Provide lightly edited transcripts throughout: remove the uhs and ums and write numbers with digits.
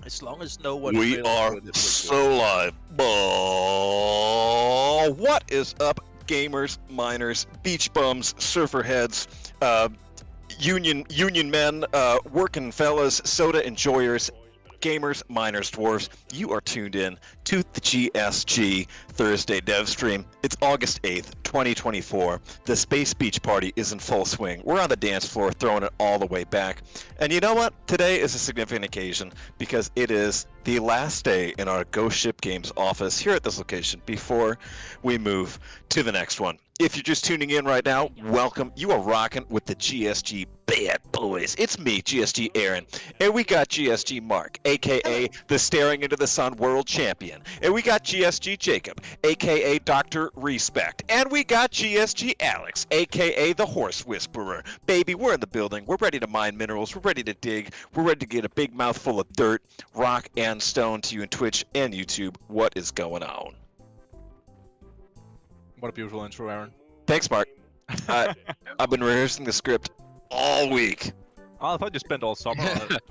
As long as no one We fails are with it, we're so live. What is up, gamers, miners, beach bums, surfer heads, union men, working fellas, soda enjoyers, gamers, miners, dwarves? You are tuned in to the GSG Thursday dev stream. It's August 8th, 2024. The Space Beach Party is in full swing. We're on the dance floor throwing it all the way back. And you know what? Today is a significant occasion because it is the last day in our Ghost Ship Games office here at this location before we move to the next one. If you're just tuning in right now, welcome. You are rocking with the GSG bad boys. It's me, GSG Aaron, and we got GSG Mark, aka the Staring Into the Sun World Champion, and we got GSG Jacob, aka Dr. Respect, and we got GSG Alex, aka the Horse Whisperer. Baby, we're in the building. We're ready to mine minerals. We're ready to dig. We're ready to get a big mouthful of dirt, rock, and stone to you in Twitch and YouTube. What is going on? What a beautiful intro, Aaron. Thanks, Mark. I've been rehearsing the script all week. Oh, I thought you spent all summer on it.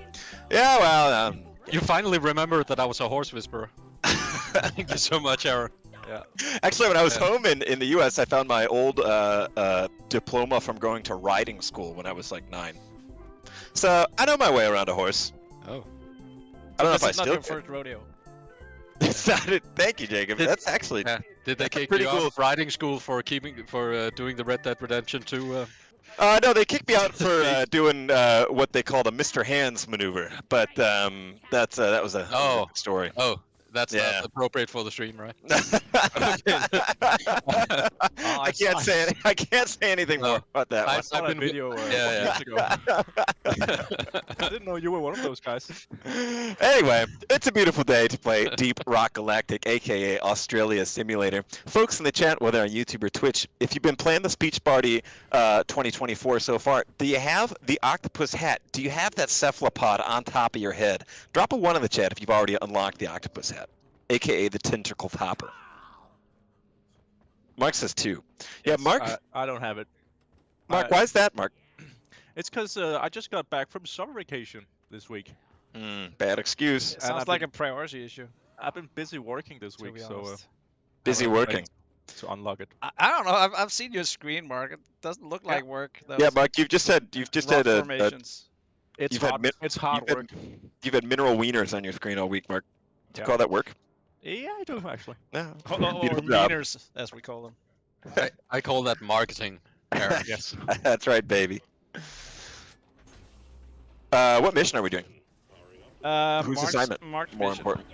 Yeah, well, You finally remembered that I was a horse whisperer. Thank you so much, Aaron. Yeah. Actually, when I was home in the U.S., I found my old diploma from going to riding school when I was like 9. So I know my way around a horse. Oh. I don't know if I This is not still your can. first rodeo. It's not it. Thank you, Jacob. That's actually Yeah. Did they kick pretty you cool. out of riding school for doing the Red Dead Redemption 2? No, they kicked me out for doing what they called a Mr. Hands maneuver, but that was a different story. Oh, that's Yeah. not appropriate for the stream, right? I can't say anything more about that one. I saw that been- video yeah. years ago. I didn't know you were one of those guys. Anyway, it's a beautiful day to play Deep Rock Galactic, aka Australia Simulator. Folks in the chat, whether on YouTube or Twitch, if you've been playing the Speech Party 2024 so far, do you have the octopus hat? Do you have that cephalopod on top of your head? Drop a 1 in the chat if you've already unlocked the octopus hat, aka the tentacled hopper. Mark says 2. Yeah, Mark. I don't have it. Mark, why is that, Mark? It's because I just got back from summer vacation this week. Bad excuse. It sounds like a priority issue. I've been busy working this To week, be so honest. Busy I'm ready working. to unlock it. I don't know. I've seen your screen, Mark. It doesn't look like work. Those Yeah, Mark, you've just had rough a formations. It's You've had hard. min- It's hard you've work. you've had mineral wieners on your screen all week, Mark. Do you Yeah. call that work? Yeah, I do actually. No. Or Beautiful job. meaners, as we call them. I call that marketing, Aaron. Yes. That's right, baby. What mission are we doing? Whose Mark's- assignment? Mark's More mission. important.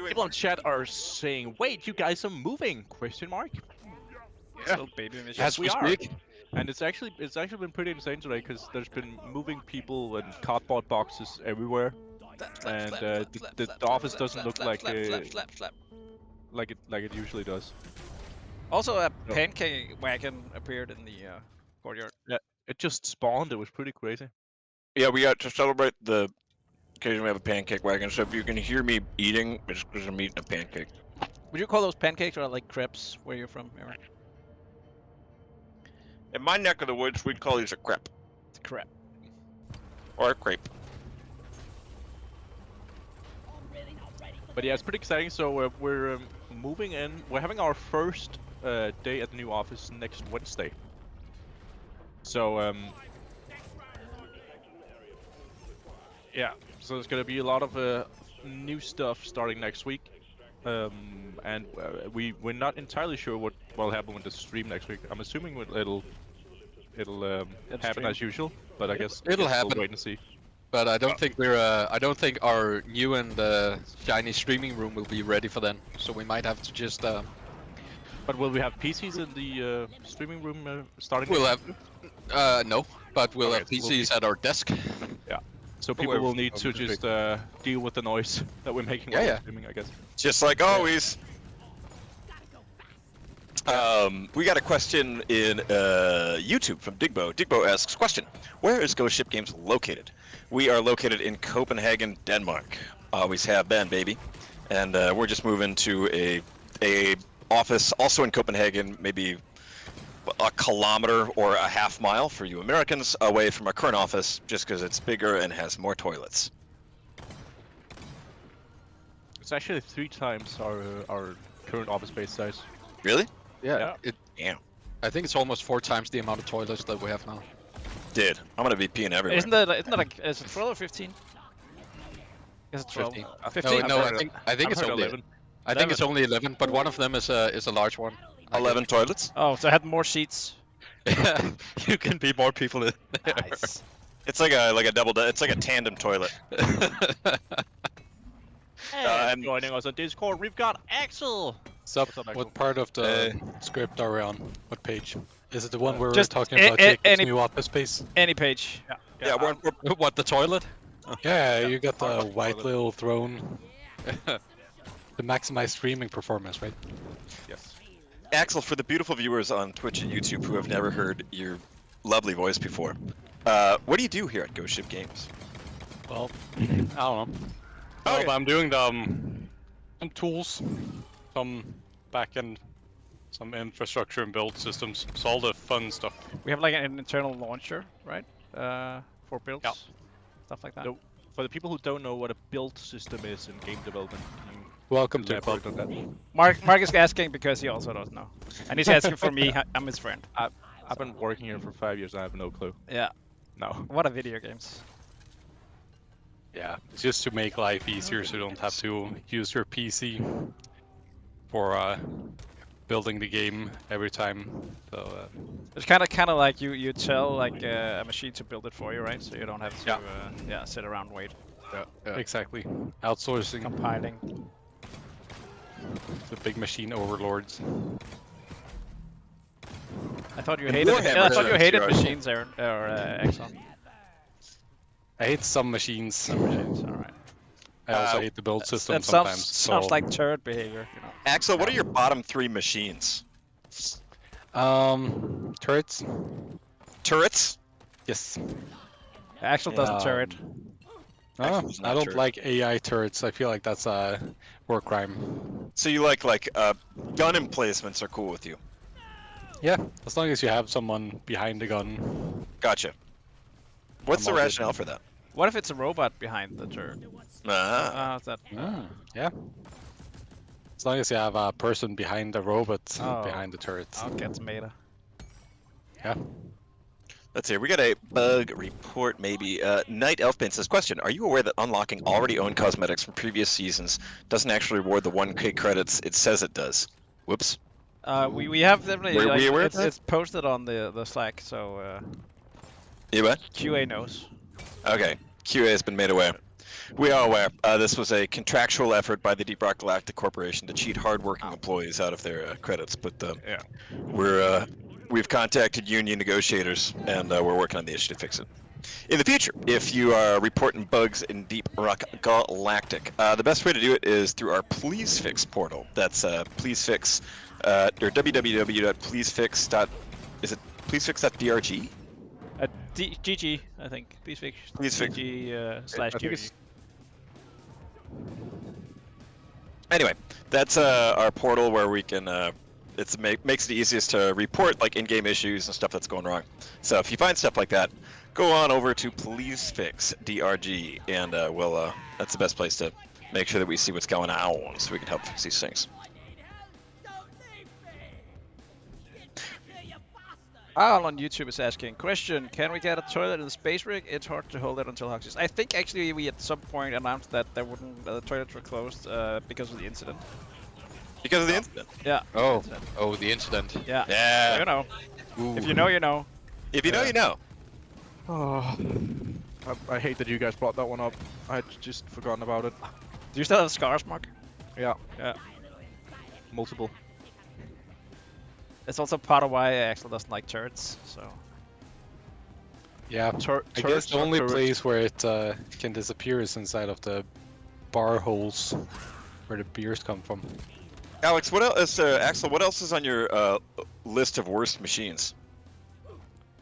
People in chat are saying, "Wait, you guys are moving?" Question mark. Little baby mission. As we are. speak. And it's actually been pretty insane today because there's been moving people and cardboard boxes everywhere, and the office doesn't look like it usually does. Also, a pancake wagon appeared in the courtyard. It just spawned. It was pretty crazy. Yeah, we got to celebrate the occasion we have a pancake wagon. So if you can hear me eating, it's because I'm eating a pancake. Would you call those pancakes or like crepes? Where you're from, Aaron? In my neck of the woods, we'd call these a crepe It's a crepe. or a crepe. But yeah, it's pretty exciting. So we're moving in. We're having our first day at the new office next Wednesday. So yeah, so there's gonna be a lot of new stuff starting next week, and we're not entirely sure what will happen with the stream next week. I'm assuming it'll happen stream. as usual, but I guess It'll we'll happen. wait and see. But I don't think I don't think our new and shiny streaming room will be ready for then. So we might have to just. But will we have PCs in the streaming room starting? We'll next have. No, but we'll Okay, have so we'll PCs at our desk. So people will need to just deal with the noise that we're making while we're streaming, I guess. Just like always. We got a question in YouTube from Digbo. Digbo asks, question, where is Ghost Ship Games located? We are located in Copenhagen, Denmark. Always have been, baby. And we're just moving to a office also in Copenhagen, maybe a kilometer or a half mile for you Americans away from our current office, just because it's bigger and has more toilets. It's actually 3 times our current office space size. Really? Yeah. Damn. I think it's almost 4 times the amount of toilets that we have now. Dude, I'm gonna be peeing everywhere. Isn't that like is it 12 or 15? Is it 12? 15. 15? No, I've I think I've it's heard only 11. I think it's only 11, but one of them is a large one. 11 toilets? Oh, so I had more seats. Yeah, you can be more people in there. Nice. It's like a double. It's like a tandem toilet. And joining us on Discord, we've got Axel. Sup, What's up, Axel? what part of the script are we on? What page? Is it the one where we're Just talking about Jacob's any- new office space? Any page. Yeah, we're What, the toilet? Yeah, you got the Toilet. white little throne. The maximized streaming performance, right? Yes. Axel, for the beautiful viewers on Twitch and YouTube who have never heard your lovely voice before, what do you do here at Ghost Ship Games? Well, I don't know. Well, Okay. but I'm doing some tools, some backend, some infrastructure and build systems. So all the fun stuff. We have like an internal launcher, right? For builds. Yeah. Stuff like that. No. For the people who don't know what a build system is in game development, can you Welcome to elaborate on that? Mark is asking because he also doesn't know. And he's asking for me, I'm his friend. I've been working here for 5 years. I have no clue. Yeah. No. What are video games? Yeah, it's just to make life easier, so you don't have to use your PC for building the game every time. So It's kind of like you tell like a machine to build it for you, right? So you don't have to sit around and wait. Yeah. exactly outsourcing Compiling. the big machine overlords. I thought you And hated. Warhammer Yeah, I thought you does, hated right? machines, Aaron or Axel. I hate some machines. Some machines, all right. I also Uh, hate the build system That sometimes. sounds so, like turd behavior. You know. Axel, what are your bottom 3 machines? turrets. Turrets? Yes. Axel doesn't turret. Oh, Axel's I not don't turret. like AI turrets. I feel like that's a war crime. So you like gun emplacements are cool with you? Yeah, as long as you have someone behind the gun. Gotcha. What's the I'm all good. rationale for that? What if it's a robot behind the turret? Ah, That Yeah. As long as you have a person behind the robot Oh. behind the turret. gets meta. Yeah. let's see. We got a bug report, maybe. Night Elfbane says, question, are you aware that unlocking already owned cosmetics from previous seasons doesn't actually reward the 1k credits it says it does? Whoops. We have definitely Were like, we aware of that? it's posted on the Slack, so You what? QA knows. Okay. QA has been made aware. We are aware. This was a contractual effort by the ROCK Galactic Corporation to cheat hardworking employees out of their credits, but we've contacted union negotiators and we're working on the issue to fix it. In the future, if you are reporting bugs in Deep Rock Galactic, the best way to do it is through our Please Fix portal. That's Please Fix, or www.pleasefix. Is it pleasefix.drg? GG, I think. Please fix. Please fix. GG I slash think GG. it's- Anyway, that's our portal where we can. Makes it easiest to report like in-game issues and stuff that's going wrong. So if you find stuff like that, go on over to Please Fix DRG, and we'll. That's the best place to make sure that we see what's going on, so we can help fix these things. Al on YouTube is asking, question, can we get a toilet in the space rig? It's hard to hold it until Hoxes. I think actually we at some point announced that there wouldn't, the toilets were closed because of the incident. Because of the incident. Yeah. Oh, the incident. Yeah. Yeah. You know. Ooh. If you know, you know. If you know, you know. Oh, I hate that you guys brought that one up. I had just forgotten about it. Do you still have scars, Mark? Yeah, Yeah. multiple. It's also part of why Axel doesn't like turrets, so. Yeah. I guess the only place where it can disappear is inside of the bar holes where the beers come from. Alex, what else? Axel, what else is on your list of worst machines?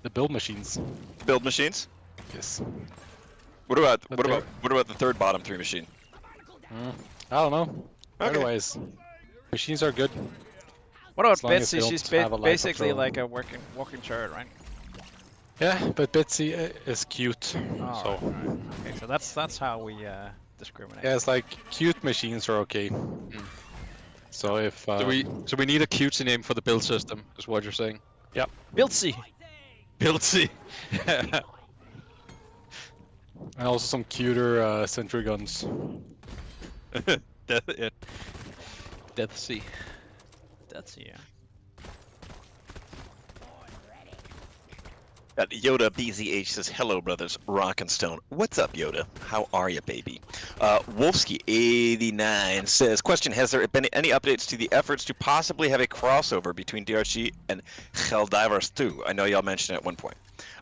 The build machines. Build machines. Yes. What about But what about the third bottom 3 machine? I don't know. Okay. Otherwise, machines are good. What about As long as they Betsy? don't She's have a life basically of like a walking turret, right? Yeah, but Betsy is cute. Oh, so right. Okay, so that's how we discriminate. Yeah, it's like cute machines are okay. So if So we need a cutesy name for the build system, is what you're saying. Biltsy! Buildsy. and also some cuter sentry guns. Deathsy. That's yeah. Yoda BZH says, hello, brothers, Rock and Stone. What's up, Yoda? How are you, baby? Wolfsky89 says, question, has there been any updates to the efforts to possibly have a crossover between DRG and Helldivers 2? I know y'all mentioned it at one point.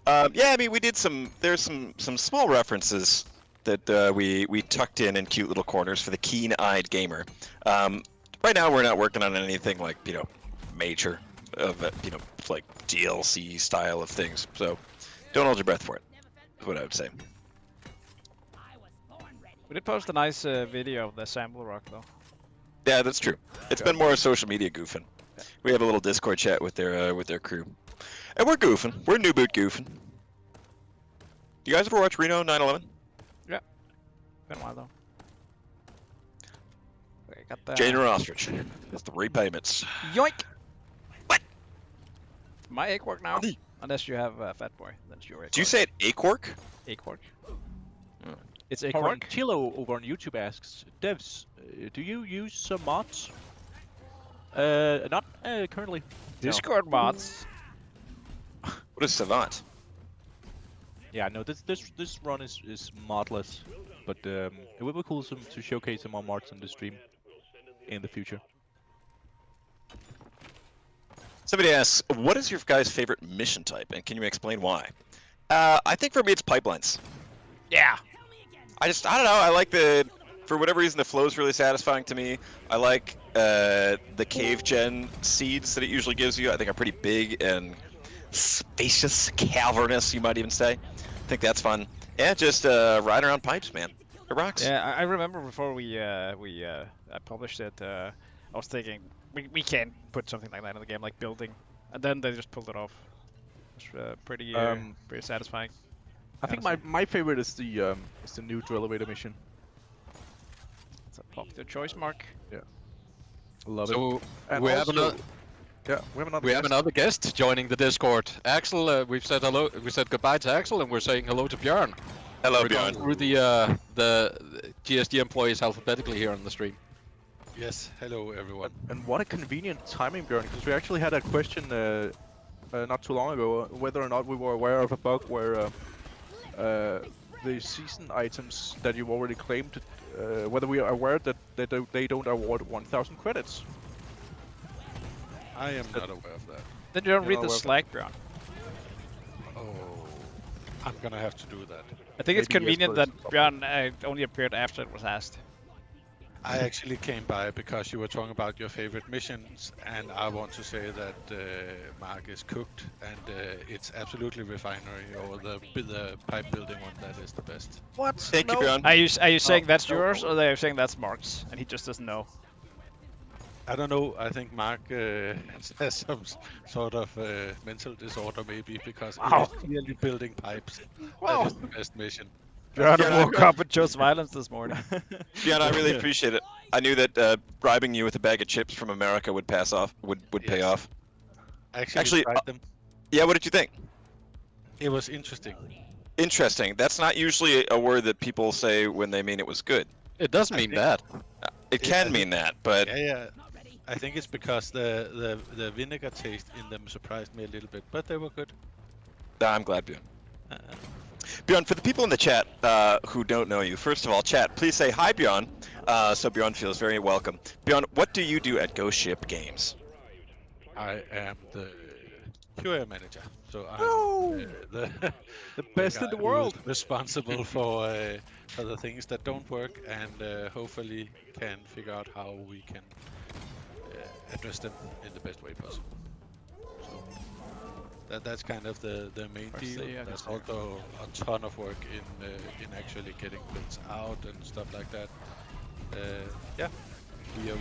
Yeah, I mean, we did there's some small references that we tucked in cute little corners for the keen-eyed gamer. Right now, we're not working on anything like, major of like DLC style of things. So don't hold your breath for it. Is what I would say. We did post a nice video of the sample rock though. Yeah, that's true. It's been more social media goofing. We have a little Discord chat with their crew, and we're goofing. We're new boot goofing. You guys ever watch Reno 9/11? Yeah. Been a while though. Okay, got the Jane or Ostrich. That's the repayments. Yoink! My egg work now? Unless you have Fat Boy, then it's your egg. Do you say it Achework? egg work? It's egg Horan work. Tilo over on YouTube asks, devs, do you use some mods? Not currently. Discord mods. What is Savant? Yeah, no, this run is modless, but it would be cool to showcase some more mods on the stream in the future. Somebody asks, what is your guys' favorite mission type, and can you explain why? I think for me it's pipelines. Yeah. I don't know, I like for whatever reason the flow is really satisfying to me. I like the cave gen seeds that it usually gives you. I think are pretty big and spacious, cavernous, you might even say. I think that's fun. Yeah, just ride around pipes, man. It rocks. Yeah, I remember before I published it, I was thinking we can't put something like that in the game, like building, and then they just pulled it off. It's pretty satisfying. I think my favorite is the new drill elevator mission. It's a popular choice, Mark. Yeah, love it. So And we have also- another. Yeah, we have another. We have guest. another guest joining the Discord. Axel, we've said hello. We said goodbye to Axel, and we're saying hello to Bjorn. Hello, We're going Bjorn. through the GSG employees alphabetically here on the stream. Yes, hello everyone. And what a convenient timing, Bjorn, because we actually had a question not too long ago whether or not we were aware of a bug where the season items that you've already claimed, whether we are aware that they don't award 1,000 credits. I am not aware of that. Then you don't You're read not the aware of Slack, Bjorn. Oh, I'm gonna have to do that. I think it's Maybe yes, convenient but that it's Bjorn only appeared after it was asked. I actually came by because you were talking about your favorite missions, and I want to say that Mark is cooked, and it's absolutely refinery or the pipe building one that is the best. What? Thank you, Bjorn. Are you saying that's no. yours, or are you saying that's Mark's, and he just doesn't know? I don't know. I think Mark has some sort of mental disorder, maybe, because Wow. he's clearly building pipes. Wow. That is the best mission. Bjorn Yeah, woke up and chose violence this morning. Bjorn, I really appreciate it. I knew that bribing you with a bag of chips from America would pay Yes. off. Actually, tried them. Yeah, what did you think? It was interesting. Interesting. That's not usually a word that people say when they mean it was good. It does mean that. It can mean that, but Yeah. I think it's because the vinegar taste in them surprised me a little bit, but they were good. I'm glad, Bjorn. Bjorn, for the people in the chat who don't know you, first of all, chat, please say hi, Bjorn, so Bjorn feels very welcome. Bjorn, what do you do at Ghost Ship Games? I am the QA manager, so I'm the best in guy the who is world. responsible for the things that don't work, and hopefully can figure out how we can address them in the best way possible. So that's kind of the main deal. There's also a ton of work in actually getting builds out and stuff like that. Yeah,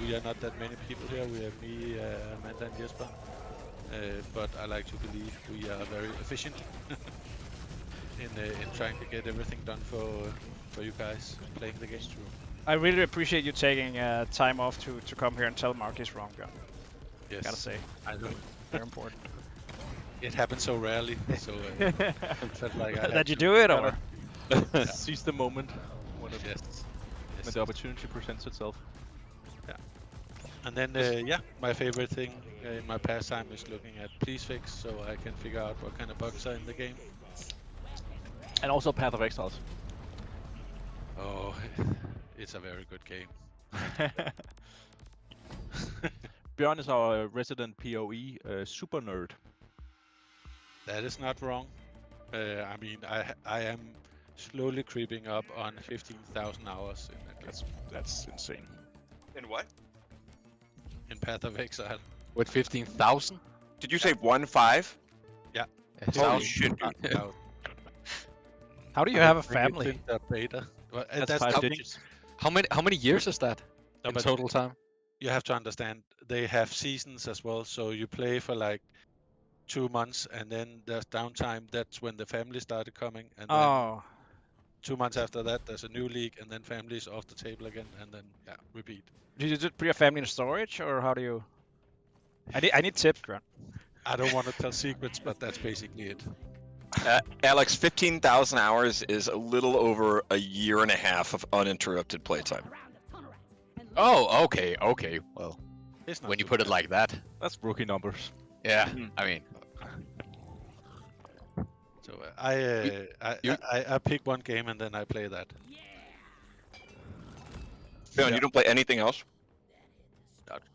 we are not that many people here. We have me, Amanda, and Jesper. But I like to believe we are very efficient in trying to get everything done for for you guys playing the game. I really appreciate you taking time off to come here and tell Mark he's wrong, Bjorn. Yes. Gotta say. I know. Very important. It happens so rarely, so it felt like I That you do it, or? Seize the moment when, Yes. when the opportunity presents itself. And then, yeah, my favorite thing in my pastime is looking at please fix, so I can figure out what kind of bugs are in the game. And also Path of Exiles. Oh, it's a very good game. Bjorn is our resident PoE super nerd. That is not wrong. I mean, I am slowly creeping up on 15,000 hours in that game. That's insane. In what? In Path of Exile. With 15,000? Did you say 1.5? Yeah. Holy shit. Now, How do you have a I think family? it's in the beta. Well, That's 5 how digits. How many years is that No, in but total time? you have to understand, they have seasons as well, so you play for like 2 months, and then there's downtime. That's when the family started coming, and then Oh, 2 months after that, there's a new league, and then family's off the table again, and then yeah, repeat. did you just put your family in storage, or how do you? I need tips, Bjorn. I don't want to tell secrets, but that's basically it. Alex, 15,000 hours is a little over a year and a half of uninterrupted playtime. Oh, okay. Well, It's not when you too put it bad. like that. That's rookie numbers. Yeah, I mean, So you- I pick one game and then I play that. Bjorn, you don't play anything else?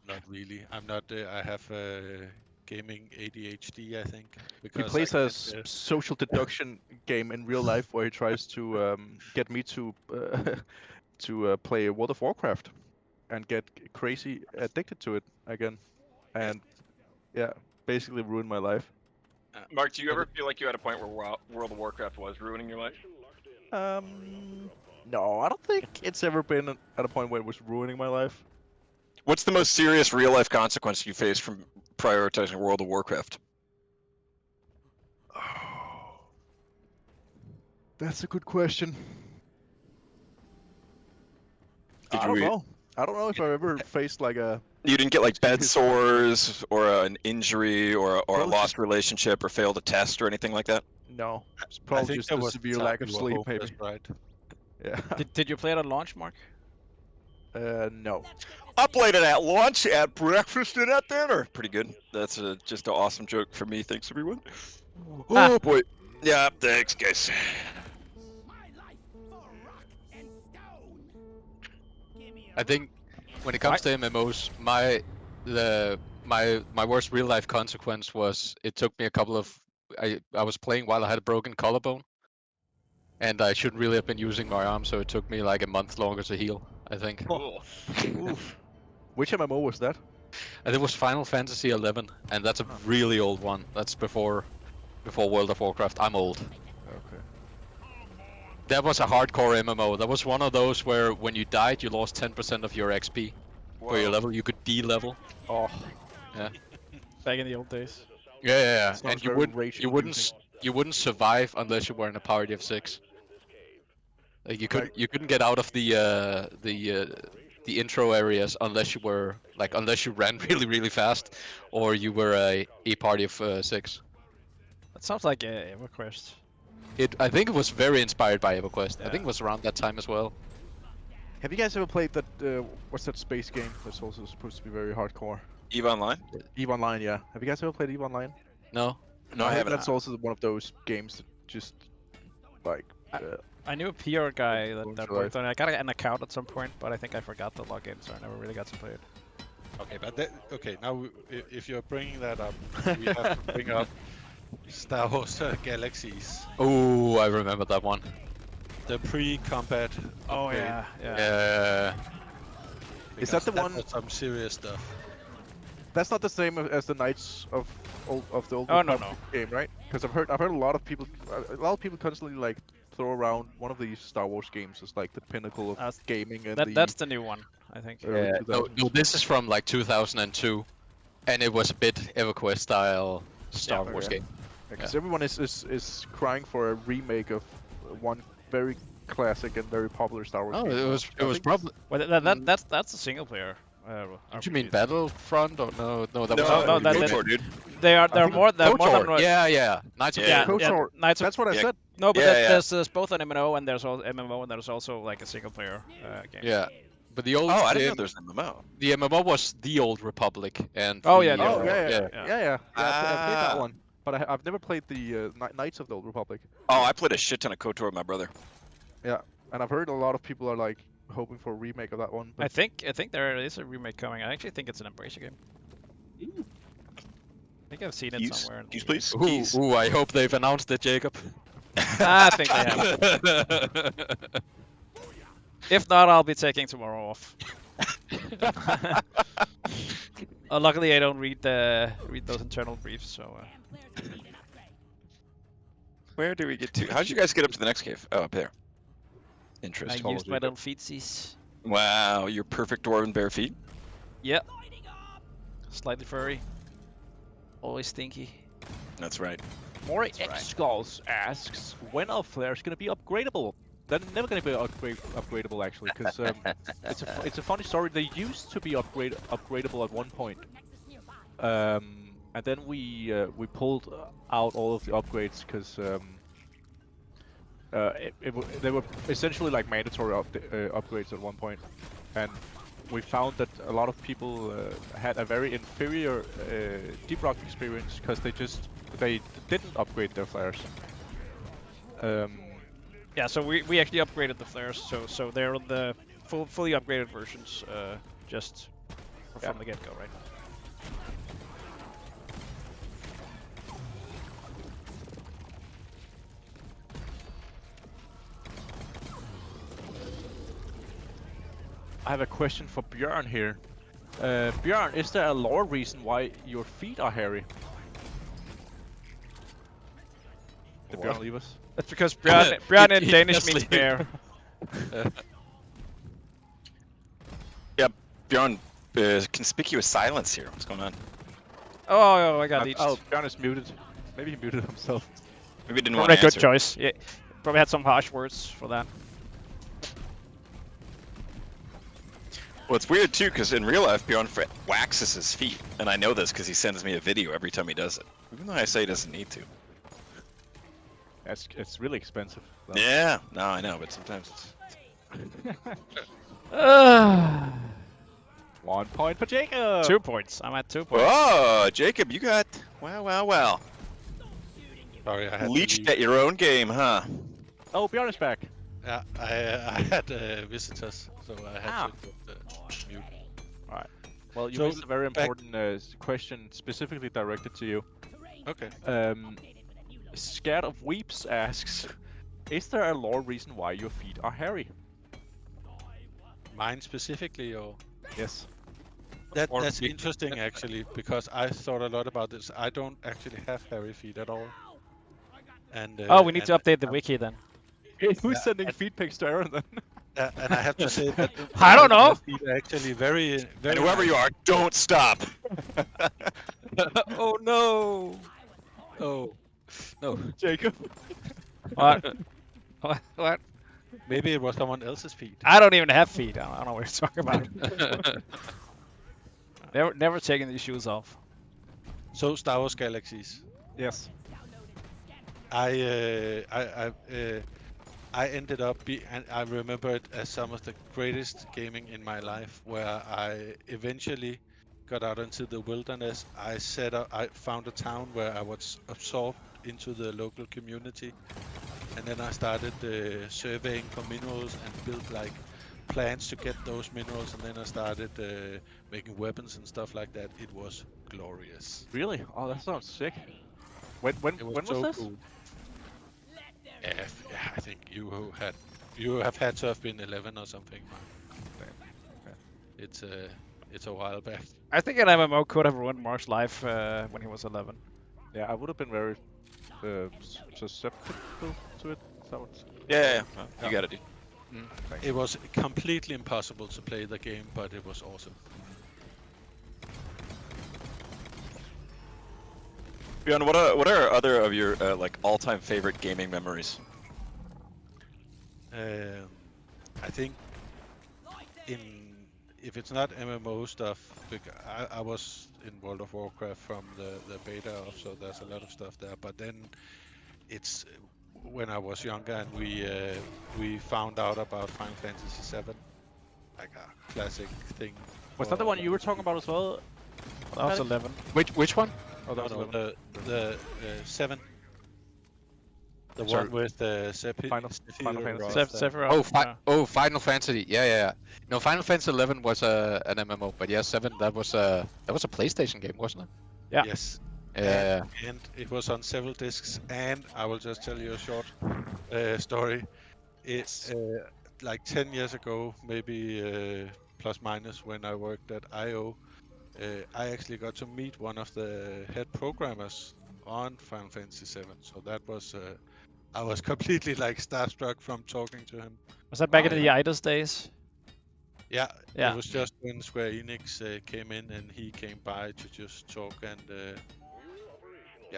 Not really. I'm not. I have gaming ADHD, I think. He Because plays I a can't, social deduction game in real life where he tries to get me to play World of Warcraft and get crazy addicted to it again, and yeah, basically ruin my life. Mark, do you ever feel like you had a point where World of Warcraft was ruining your life? No, I don't think it's ever been at a point where it was ruining my life. What's the most serious real-life consequence you faced from prioritizing World of Warcraft? That's a good question. Did I you don't know. I don't know if I've ever faced like a. You didn't get like bed sores or an injury or a Probably lost relationship or failed a test or anything like that? No, it's I probably think just there a was severe time lack of you were sleep, hopeless, maybe. right? Yeah. Did you play it at launch, Mark? No. I played it at lunch, at breakfast, and at dinner. Pretty good. That's just an awesome joke for me. Thanks, everyone. Oh boy. Yeah, thanks, guys. I think when it comes to MMOs, my worst real life consequence was it took me a couple of I was playing while I had a broken collarbone, and I shouldn't really have been using my arm, so it took me like a month longer to heal, I think. Oof. Which MMO was that? And it was Final Fantasy 11, and that's a really old one. That's before World of Warcraft. I'm old. Okay. That was a hardcore MMO. That was one of those where when you died, you lost 10% of your XP for your level. You could D-level. Oh. Yeah. Back in the old days. Yeah. Sounds And you very wouldn't survive unless you were in a party of 6. Like you couldn't get out of the intro areas unless you ran really fast, or you were a party of 6. That sounds like EverQuest. I think it was very inspired by EverQuest. I Yeah. think it was around that time as well. Have you guys ever played that? What's that space game that's also supposed to be very hardcore? EVE Online? EVE Online, yeah. Have you guys ever played EVE Online? No. No, I think haven't. That's also one of those games that just like. I knew a PR guy that Don't worked on it. I got an account at some point, but I think I forgot to log in, so I never really got to play it. Okay, but now if you're bringing that up, we have to bring up Star Wars Galaxies, Oh, I remember that one. the pre-combat. Oh upgrade, yeah. Is that the because one? was some serious stuff. That's not the same as the Knights of the old Oh, no, Republic game, right? Because I've heard a lot of people constantly like throw around one of these Star Wars games as like the pinnacle of gaming and That's the new one, I think. early Yeah. 2000s. No, this is from like 2002, and it was a bit EverQuest style Star Wars game. Because everyone is crying for a remake of one very classic and very popular Star Wars. Oh, game. it was probably. Well, that's a single player. Did you mean Battlefront or no? No, that No, was no, that- KOTOR, dude. They're think more than KOTOR. Yeah. Knights of Yeah. the KOTOR. Knights of That's what I Yeah. said. No, but Yeah, there's both an MMO and there's also like a single player game. Yeah, but the old. Oh, I didn't know there's an MMO. The MMO was the Old Republic, and Oh, the, yeah, the Oh Old yeah, Republic. yeah. I've played that Ah. one, but I've never played the Knights of the Old Republic. Oh, I played a shit ton of KOTOR with my brother. And I've heard a lot of people are like hoping for a remake of that one. I But think there is a remake coming. I actually think it's an Embracer game. I think I've seen it Keys, somewhere. keys, please. Ooh, Keys. ooh, I hope they've announced it, Jacob. I think they have. If not, I'll be taking tomorrow off. Luckily, I don't read those internal briefs, so. Where do we get to? How did you guys get up to the next cave? Oh, up there. I Interesting. used my little feetsies. Wow, your perfect dwarven bare feet. Yep. Slightly furry. Always stinky. That's right. More That's right. Skulls asks, when are flares gonna be upgradable? They're never gonna be upgradable actually, because it's a funny story. They used to be upgradable at one point, and then we pulled out all of the upgrades because they were essentially like mandatory upgrades at one point, and we found that a lot of people had a very inferior deep rock experience because they didn't upgrade their flares. Yeah, so we actually upgraded the flares, so they're the fully upgraded versions, just from the get-go, right? I have a question for Bjorn here. Bjorn, is there a lore reason why your feet are hairy? Did Bjorn leave us? That's because Bjorn in He Danish does means leave. bear. Bjorn, conspicuous silence here. What's going on? Oh, I got leached. Oh, Bjorn is muted. Maybe he muted himself. Maybe he didn't Probably want a to good answer. choice. Yeah, probably had some harsh words for that. Well, it's weird too, because in real life, Bjorn waxes his feet, and I know this because he sends me a video every time he does it. Even though I say he doesn't need to. It's really expensive. though. Yeah, no, I know, but sometimes it's. 1 point for Jacob. 2 points. I'm at 2 points. Oh, Jacob, you got wow. Sorry, I had Leached to at your own game, huh? Oh, Bjorn is back. Yeah, I had visitors, so I had to put mute. Well, you So, missed a very back- important question specifically directed to you. Okay. Scared of Weeps asks, is there a lore reason why your feet are hairy? Mine specifically, or Yes. that's interesting actually, because I thought a lot about this. I don't actually have hairy feet at all. And We need to update the wiki then. Who's sending feet pics to Aaron then? and I have to say that I don't know. my feet are actually very, very. And whoever you nice. are, don't stop. Oh no! Oh, no. Jacob. What? What? Maybe it was someone else's feet. I don't even have feet. I don't know what you're talking about. Never taking these shoes off. So Star Wars Galaxies. Yes. I ended up and I remember it as some of the greatest gaming in my life, where I eventually got out into the wilderness. I found a town where I was absorbed into the local community, and then I started surveying for minerals and built like plans to get those minerals, and then I started making weapons and stuff like that. It was glorious. Really? Oh, that sounds sick. When It was was so this? cool. Yeah, I think you have had to have been 11 or something. It's a while back. I think an MMO could have ruined Mark's life when he was 11. Yeah, I would have been very susceptible to it. So it's... Yeah. You got it, dude. It was completely impossible to play the game, but it was awesome. Bjorn, what are other of your like all-time favorite gaming memories? I think if it's not MMO stuff, I was in World of Warcraft from the beta of, so there's a lot of stuff there. But then it's when I was younger and we found out about Final Fantasy VII, like a classic thing. Was that the one you were talking about as well? That was 11. Which one? Oh, that was 11. The 7. The Sorry. one with Final Fantasy. Sephiroth. Oh, Final Fantasy. Yeah. No, Final Fantasy 11 was an MMO, but yeah, 7 that was a PlayStation game, wasn't it? Yeah. Yes. Yeah. And it was on several discs. And I will just tell you a short story. It's like 10 years ago, maybe plus minus, when I worked at IO. I actually got to meet one of the head programmers on Final Fantasy VII. So that was I was completely like starstruck from talking to him. Was that back in the IDOS days? Yeah, Yeah. it was just when Square Enix came in and he came by to just talk and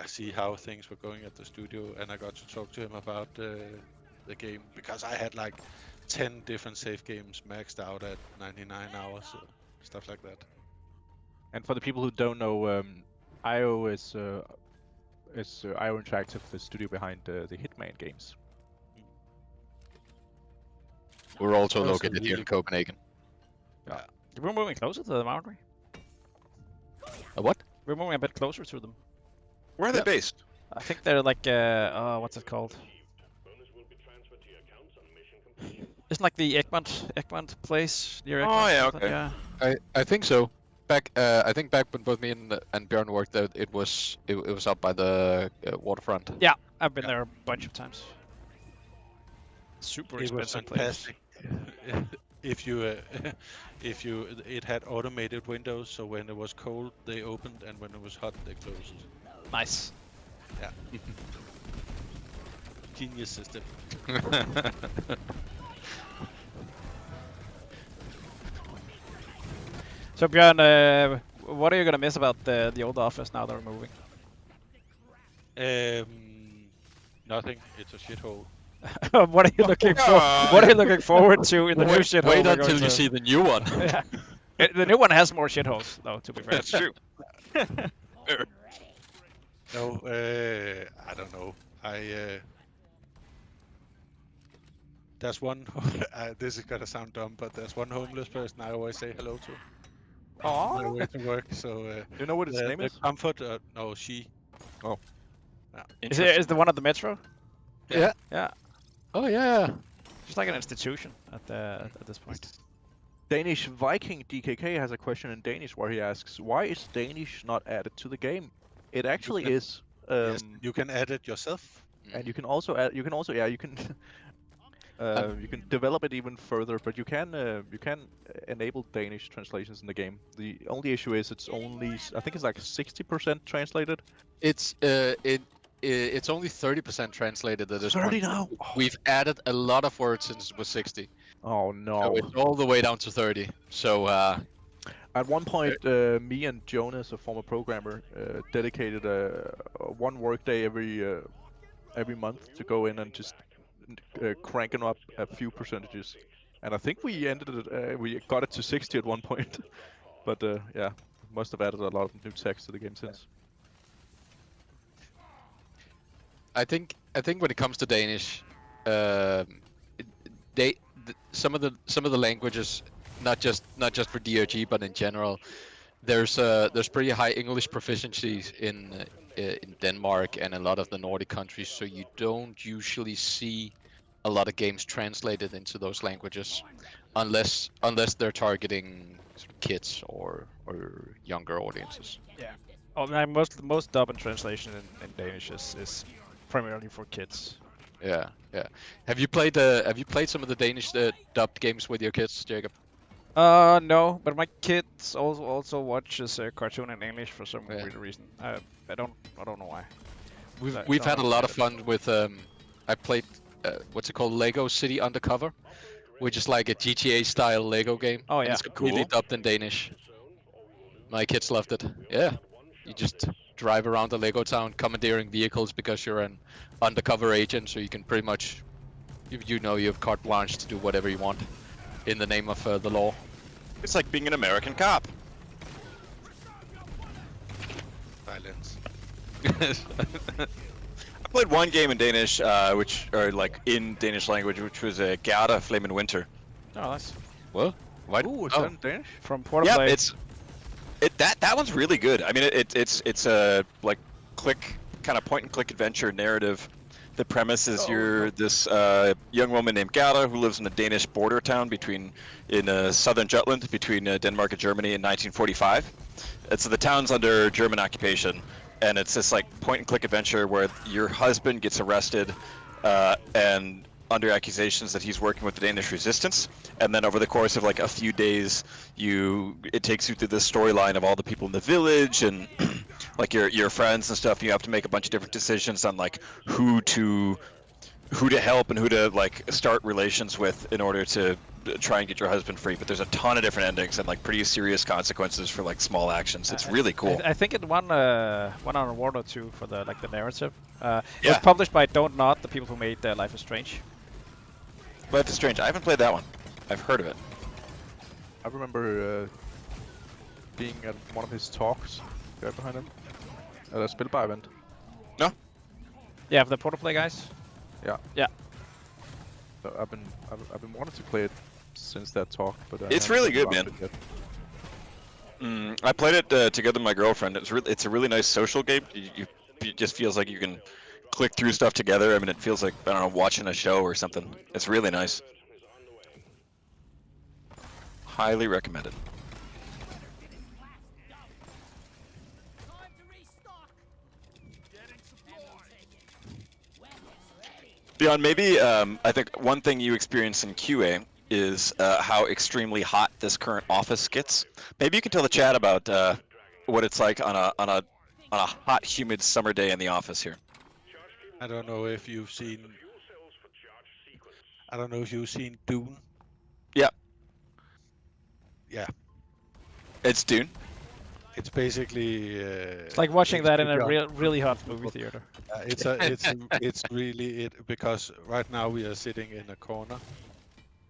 see how things were going at the studio, and I got to talk to him about the game because I had like 10 different save games maxed out at 99 hours, stuff like that. And for the people who don't know, IO is IO Interactive, the studio behind the Hitman games. We're also located here in Copenhagen. Yeah. We're moving closer to them, aren't we? A what? We're moving a bit closer to them. Where are they based? I think they're like, what's it called? It's like the Egmont place near Egmont. Oh yeah, or something, okay. Yeah. I think so. I think back when both me and Bjorn worked there, it was up by the waterfront. Yeah, I've been there a bunch of times. Super It was expensive place. fantastic. if you it had automated windows, so when it was cold they opened and when it was hot they closed. Nice. Yeah. Genius system. So Bjorn, what are you gonna miss about the old office now that we're moving? Nothing. It's a shithole. What are you looking for? What are you looking forward to in the new shithole? Wait we're going until you to? see the new one. Yeah. The new one has more shitholes, though. To be fair. That's true. No, I don't know. There's one. This is gonna sound dumb, but there's one homeless person I always say hello to. On my way to work. So. Do you know what his name the is? Comfort. No, she. Oh. Yeah. Is the one at the metro? Yeah. Yeah. Oh yeah. Just like an institution at this point. Danish Viking DKK has a question in Danish where he asks, "Why is Danish not added to the game?" It actually is. Yes, you can add it yourself. And you can also add. You can also you can. You can develop it even further, but you can enable Danish translations in the game. The only issue is it's only, I think it's like 60% translated. It's only 30% translated at this 30 point. now. We've added a lot of words since it was 60. Oh no! So it's all the way down to 30. So at one point, me and Jonas, a former programmer, dedicated one workday every month to go in and just cranking up a few percentages, and I think we ended it. We got it to 60 at one point, but yeah, must have added a lot of new text to the game since. I think when it comes to Danish, some of the languages, not just for DRG but in general, there's pretty high English proficiencies in Denmark and a lot of the Nordic countries, so you don't usually see a lot of games translated into those languages, unless they're targeting kids or younger audiences. Yeah. Oh, man, most dub and translation in Danish is primarily for kids. Yeah. Have you played some of the Danish dubbed games with your kids, Jacob? No, but my kids also watches cartoon in English for some weird reason. I don't know why. We've had a lot of fun with. I played what's it called, Lego City Undercover, which is like a GTA style Lego game. Oh yeah, and it's completely dubbed in Danish. My kids loved it. Yeah, you just drive around the Lego town commandeering vehicles because you're an undercover agent, so you can pretty much you know you have carte blanche to do whatever you want in the name of the law. It's like being an American cop. Silence. I played one game in Danish, like in Danish language, which was a Gata Flame in Winter. Oh, that's Well, why? Ooh, is that in Danish? from Portaplay. Yeah, that one's really good. I mean, it's a like kind of point and click adventure narrative. The premise is you're this young woman named Gata who lives in a Danish border town in southern Jutland between Denmark and Germany in 1945. And so the town's under German occupation, and it's this like point and click adventure where your husband gets arrested and under accusations that he's working with the Danish resistance, and then over the course of like a few days it takes you through this storyline of all the people in the village and like your friends and stuff. You have to make a bunch of different decisions on like who to help and who to like start relations with in order to try and get your husband free. But there's a ton of different endings and like pretty serious consequences for like small actions. It's really cool. I think it won an award or two for the narrative. It was published by Don't Not, the people who made Life is Strange. Life is Strange. I haven't played that one. I've heard of it. I remember being at one of his talks right behind him at a Spilbar event. No? Yeah, for the Portaplay guys. Yeah. Yeah. So I've been wanting to play it since that talk, but it's really good, man. I played it together with my girlfriend. It's a really nice social game. It just feels like you can click through stuff together. I mean, it feels like, I don't know, watching a show or something. It's really nice. Highly recommended. Bjorn, maybe I think one thing you experience in QA is how extremely hot this current office gets. Maybe you can tell the chat about what it's like on a hot, humid summer day in the office here. I don't know if you've seen Dune. Yeah. Yeah. It's Dune. It's basically. It's like watching that in a really hot movie theater. It's really it, because right now we are sitting in a corner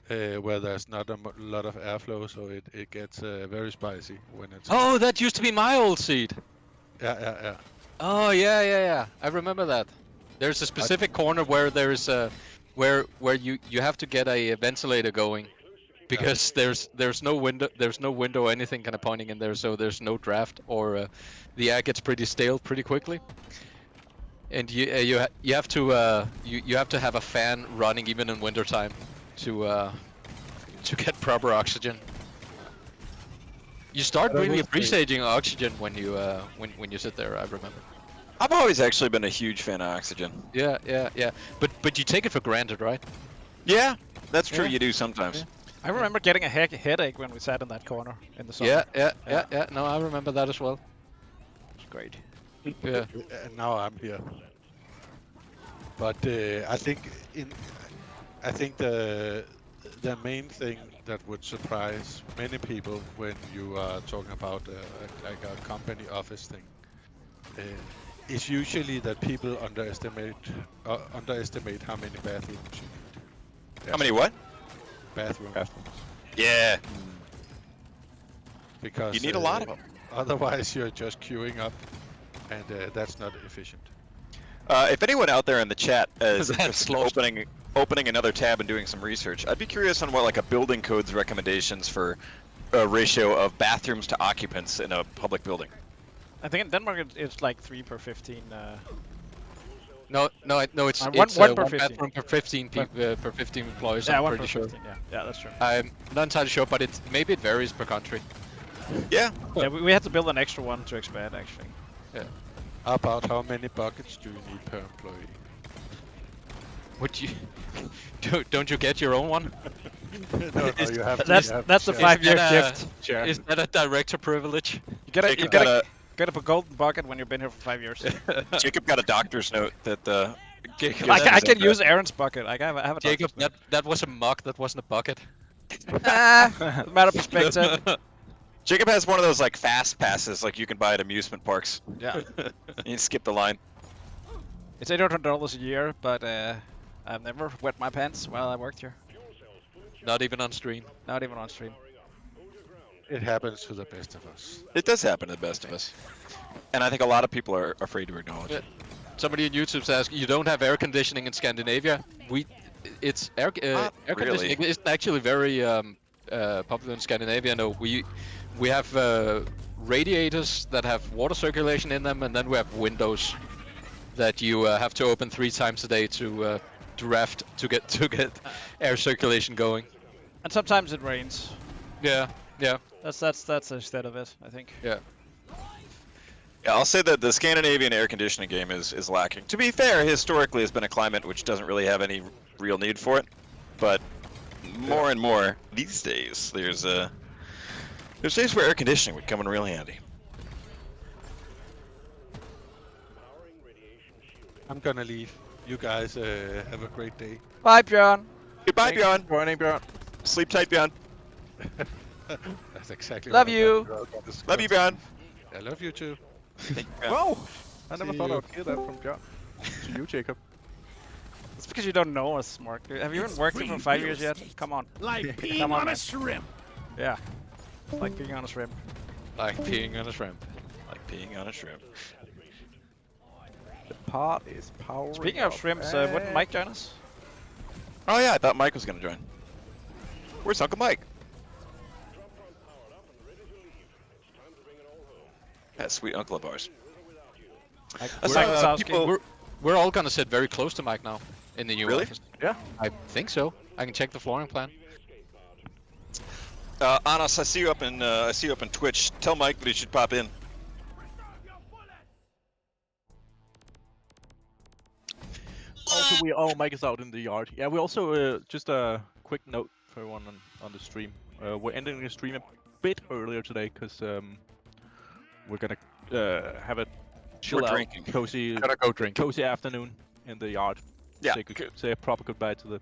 where there's not a lot of airflow, so it gets very spicy when it's. Oh, that used to be my old seat. Yeah. Oh yeah. I remember that. There's a specific corner where there's where you have to get a ventilator going, because there's no window or anything kind of pointing in there, so there's no draft, or the air gets pretty stale pretty quickly. And you have to have a fan running even in wintertime to get proper oxygen. You start really appreciating oxygen when you sit there. I remember. I've always actually been a huge fan of oxygen. Yeah. But you take it for granted, right? Yeah, that's true. Yeah. You do sometimes. Yeah. I remember getting a headache when we sat in that corner in the summer. Yeah. No, I remember that as well. It's great. Yeah. And now I'm here. But I think the main thing that would surprise many people when you are talking about like a company office thing is usually that people underestimate how many bathrooms you need. How many what? Bathrooms. Yeah. Because you need a lot of them. Otherwise, you're just queuing up, and that's not efficient. If anyone out there in the chat is That's opening another tab and doing some research, I'd be curious on what like a building code's recommendations for a ratio of bathrooms to occupants in a public building. I think in Denmark it's like 3 per 15. No, it's one per 15. bathroom per 15 per 15 employees. Yeah, I'm one pretty per sure. 15. Yeah, that's true. I'm not entirely sure, but maybe it varies per country. Yeah. Yeah, we had to build an extra one to expand actually. Yeah. How about how many buckets do you need per employee? Would you? Don't you get your own one? No, you have to. That's the 5-year gift. Is that a director privilege? You get a golden bucket when you've been here for 5 years. Jacob got a doctor's note that I can use Aaron's bucket. I have a Jacob, doctor's note. that was a mug. That wasn't a bucket. Matter of perspective. Jacob has one of those like fast passes like you can buy at amusement parks. Yeah. You skip the line. It's $800 a year, but I've never wet my pants while I worked here. Not even on stream. Not even on stream. It happens to the best of us. It does happen to the best of us. And I think a lot of people are afraid to acknowledge it. Somebody on YouTube says, you don't have air conditioning in Scandinavia. It's air conditioning isn't actually very popular in Scandinavia. No, we have radiators that have water circulation in them, and then we have windows that you have to open 3 times a day to draft to get air circulation going. And sometimes it rains. Yeah. That's the state of it, I think. Yeah. Yeah, I'll say that the Scandinavian air conditioning game is lacking. To be fair, historically has been a climate which doesn't really have any real need for it, but more and more these days, there's days where air conditioning would come in real handy. I'm gonna leave. You guys have a great day. Bye, Bjorn. Goodbye, Bjorn. Good morning, Bjorn. Sleep tight, Bjorn. That's exactly. Love what I you. thought about this Love you, Bjorn. I love you too. Thank you, Bjorn. Whoa! I never See thought you. I'd hear that from Bjorn. To you, Jacob. It's because you don't know us, Mark. Have you been working for 5 years yet? Come on. Like peeing Come on, on man. a shrimp. Yeah. It's like being on a shrimp. Like peeing on a shrimp. Like peeing on a shrimp. The pot is powering Speaking of up, shrimps, wouldn't Mike join us? Oh yeah, I thought Mike was gonna join. Where's Uncle Mike? That sweet uncle of ours. We're all gonna sit very close to Mike now in the new Really? office. Yeah. I think so. I can check the flooring plan. Anas, I see you up in Twitch. Tell Mike that he should pop in. Also, Mike is out in the yard. Yeah, we also just a quick note for everyone on the stream. We're ending the stream a bit earlier today because we're gonna have a chill out, drinking. cozy, Gotta go drink. cozy afternoon in the yard. Yeah. Say a proper goodbye to the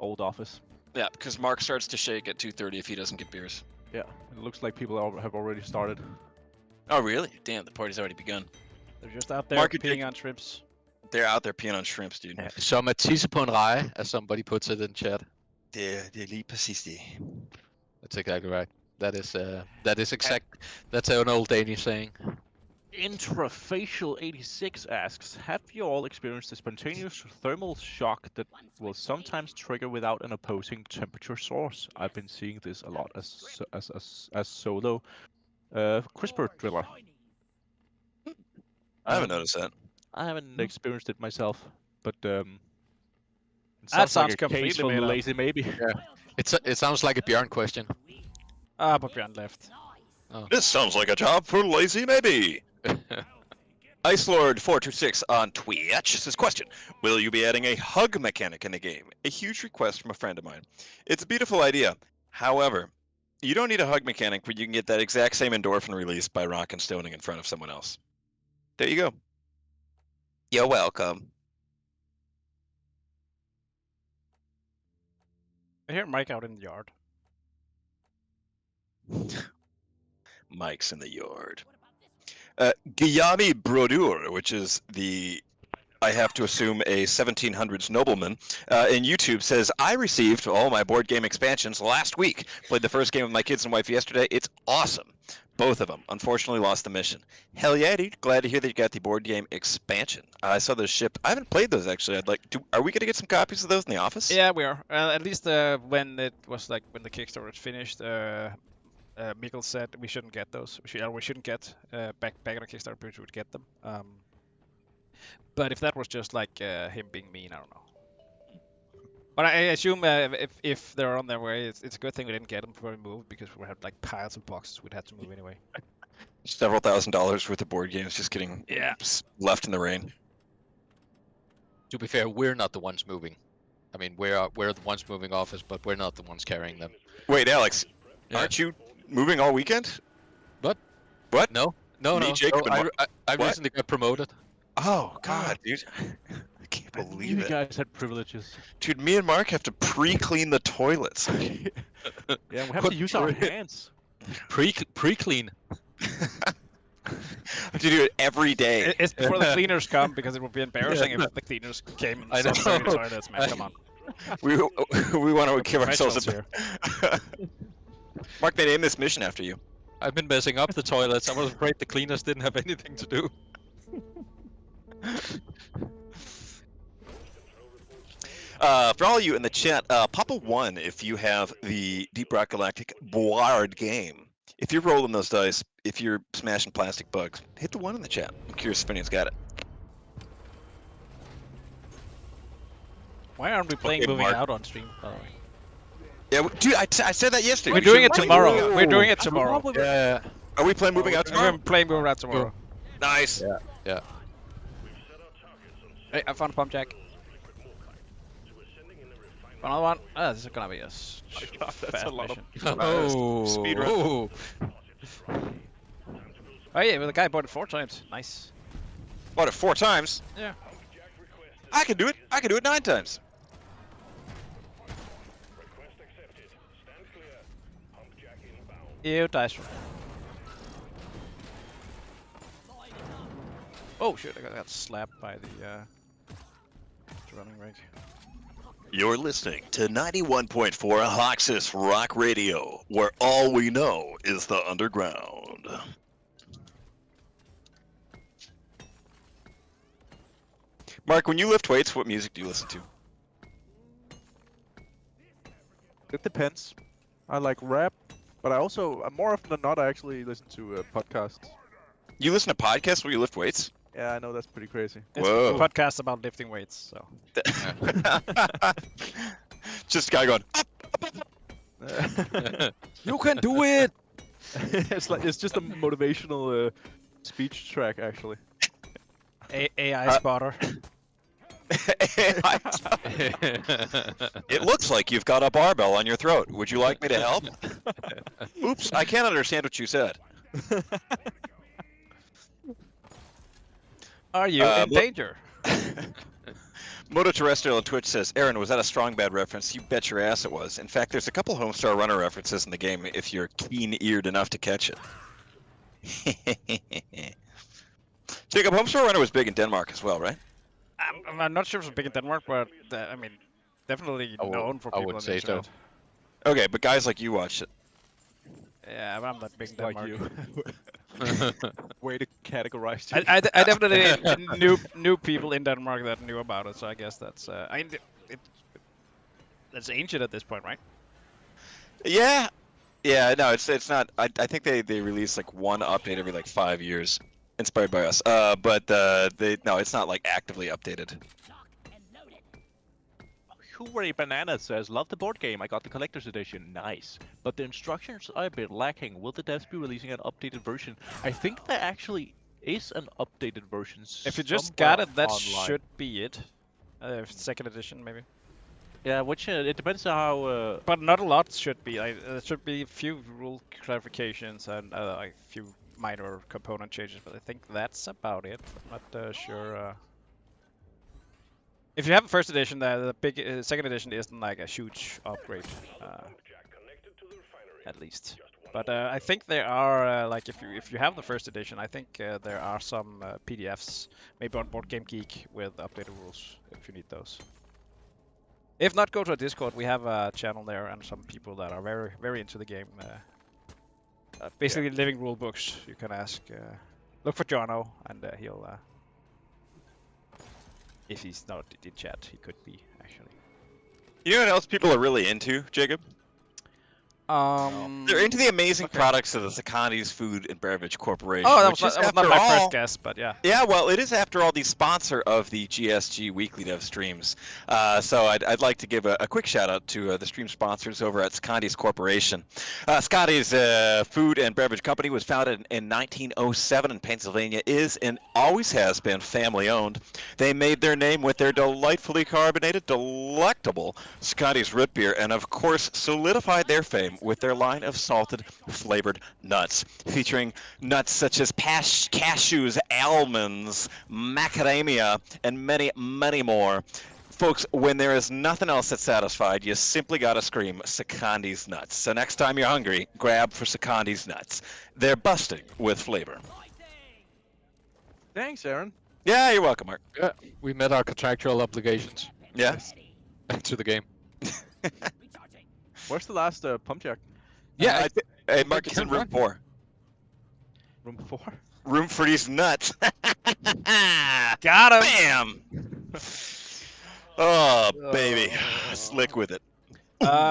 old office. Yeah, because Mark starts to shake at 2:30 if he doesn't get beers. Yeah, it looks like people have already started. Oh really? Damn, the party's already begun. They're just out there Mark, peeing on shrimps. They're out there peeing on shrimps, dude. Som at tisse på en reje, as somebody puts it in chat. Det er lige præcis det. That's exactly right. That is exact. That's an old Danish saying. Intrafacial86 asks, have you all experienced a spontaneous thermal shock that will sometimes trigger without an opposing temperature source? I've been seeing this a lot as solo CRISPR driller. I haven't noticed that. I haven't experienced it myself, but it That sounds like a completely case for made up. lazy maybe. It sounds like a Bjorn question. Ah, but Bjorn left. This sounds like a job for lazy maybe. IceLord426 on Twitch says, question, will you be adding a hug mechanic in the game? A huge request from a friend of mine. It's a beautiful idea. However, you don't need a hug mechanic, but you can get that exact same endorphin release by rock and stoning in front of someone else. There you go. You're welcome. I hear Mike out in the yard. Mike's in the yard. Guillaume Brodeur, which is I have to assume a 1700s nobleman, in YouTube says, I received all my board game expansions last week. Played the first game with my kids and wife yesterday. It's awesome. Both of them. Unfortunately lost the mission. Hell yeah, dude. Glad to hear that you got the board game expansion. I saw those shipped. I haven't played those actually. Are we going to get some copies of those in the office? Yeah, we are. At least when it was like when the Kickstarter was finished, Mikkel said we shouldn't get those. We shouldn't get back on the Kickstarter page. We would get them. But if that was just like him being mean, I don't know. But I assume if they're on their way, it's a good thing we didn't get them before we moved because we had like piles of boxes we'd have to move anyway. Several $1,000s worth of board games just getting left in the rain. To be fair, we're not the ones moving. I mean, we're the ones moving office, but we're not the ones carrying them. Wait, Alex, Yeah. aren't you moving all weekend? What? What? No. Me, Jacob, and I What? recently got promoted. Oh, God, dude. I can't believe You it. guys had privileges. Dude, me and Mark have to pre-clean the toilets. Yeah, we have to use our hands. Pre-clean. I have to do it every day. It's before the cleaners come, because it would be embarrassing if the cleaners came and I saw know. dirty toilets, man. Come on. We want to give ourselves Professionals a... Mark, they named this mission after you. I've been messing up the toilets. I was afraid the cleaners didn't have anything to do. For all of you in the chat, pop a 1 if you have the Deep Rock Galactic board game. If you're rolling those dice, if you're smashing plastic bugs, hit the 1 in the chat. I'm curious if anyone's got it. Why aren't we playing Okay, moving Mark. out on stream, by the way? Yeah, dude, I said that yesterday. We're We doing should it play tomorrow. Moving Out. We're doing it tomorrow. Yeah. Are we playing Moving Out We're tomorrow? playing moving out tomorrow. Nice. Yeah. Hey, I found a pump jack. Another one. Ah, this is gonna be a That's a lot of... Oh. Speedrun. Oh. Oh yeah, well, the guy bought it 4 times. Nice. Bought it 4 times. Yeah. I can do it. I can do it 9 times. Ew, dice roll. Oh shit, I got slapped by the running rig. You're listening to 91.4 Hoxis Rock Radio, where all we know is the underground. Mark, when you lift weights, what music do you listen to? It depends. I like rap, but I also, more often than not, I actually listen to podcasts. You listen to podcasts when you lift weights? Yeah, I know that's pretty crazy. It's Whoa. a podcast about lifting weights, so. Just a guy going, up. You can do it! It's just a motivational speech track, actually. AI spotter. It looks like you've got a barbell on your throat. Would you like me to help? Oops, I can't understand what you said. Are you in danger? Moto Terrestrial on Twitch says, Aaron, was that a strong bad reference? You bet your ass it was. In fact, there's a couple Homestar Runner references in the game if you're keen-eared enough to catch it. Jacob, Homestar Runner was big in Denmark as well, right? I'm not sure if it's big in Denmark, but I mean, definitely known for people I would on the say so. internet. Okay, but guys like you watched it. Yeah, but I'm not big in Like Denmark. you. Way to categorize you. I definitely knew people in Denmark that knew about it, so I guess that's that's ancient at this point, right? Yeah. Yeah, no, it's not. I think they release like one update every like 5 years, inspired by us. But no, it's not like actively updated. Hooray Banana says, love the board game, I got the collector's edition, nice. But the instructions are a bit lacking, will the devs be releasing an updated version? I think there actually is an updated version. If you just got it, that online. should be it. Second edition, maybe. Yeah, which it depends on how... But not a lot should be. Like, there should be a few rule clarifications and like a few minor component changes, but I think that's about it. I'm not sure. If you have a first edition, the big second edition isn't like a huge upgrade, at least. But I think there are like if you have the first edition, I think there are some PDFs maybe on Board Game Geek with updated rules if you need those. If not, go to our Discord. We have a channel there and some people that are very into the game. Basically, living rule books. You can ask. Look for Jono, and he'll. If he's not in chat, he could be actually. You know what else people are really into, Jacob? They're into the amazing products of the Sakani's Food and Beverage Corporation. Oh, that which was is, not my after all, first guess, but yeah. Yeah, well, it is after all the sponsor of the GSG Weekly Dev Streams. So I'd like to give a quick shout out to the stream sponsors over at Scotty's Corporation. Scotty's Food and Beverage Company was founded in 1907 in Pennsylvania, is and always has been family owned. They made their name with their delightfully carbonated, delectable Scotty's root beer, and of course solidified their fame with their line of salted flavored nuts, featuring nuts such as cashews, almonds, macadamia, and many, many more. Folks, when there is nothing else that's satisfied, you simply gotta scream Sakandi's nuts. So next time you're hungry, grab for Sakandi's nuts. They're busting with flavor. Thanks, Aaron. Yeah, you're welcome, Mark. Yeah, we met our contractual obligations Yeah. to the game. Where's the last pump jack? Yeah, Hey, Mark, it's in room 4. Room 4? Room for these nuts. Got him! Bam! Oh, baby. Slick with it.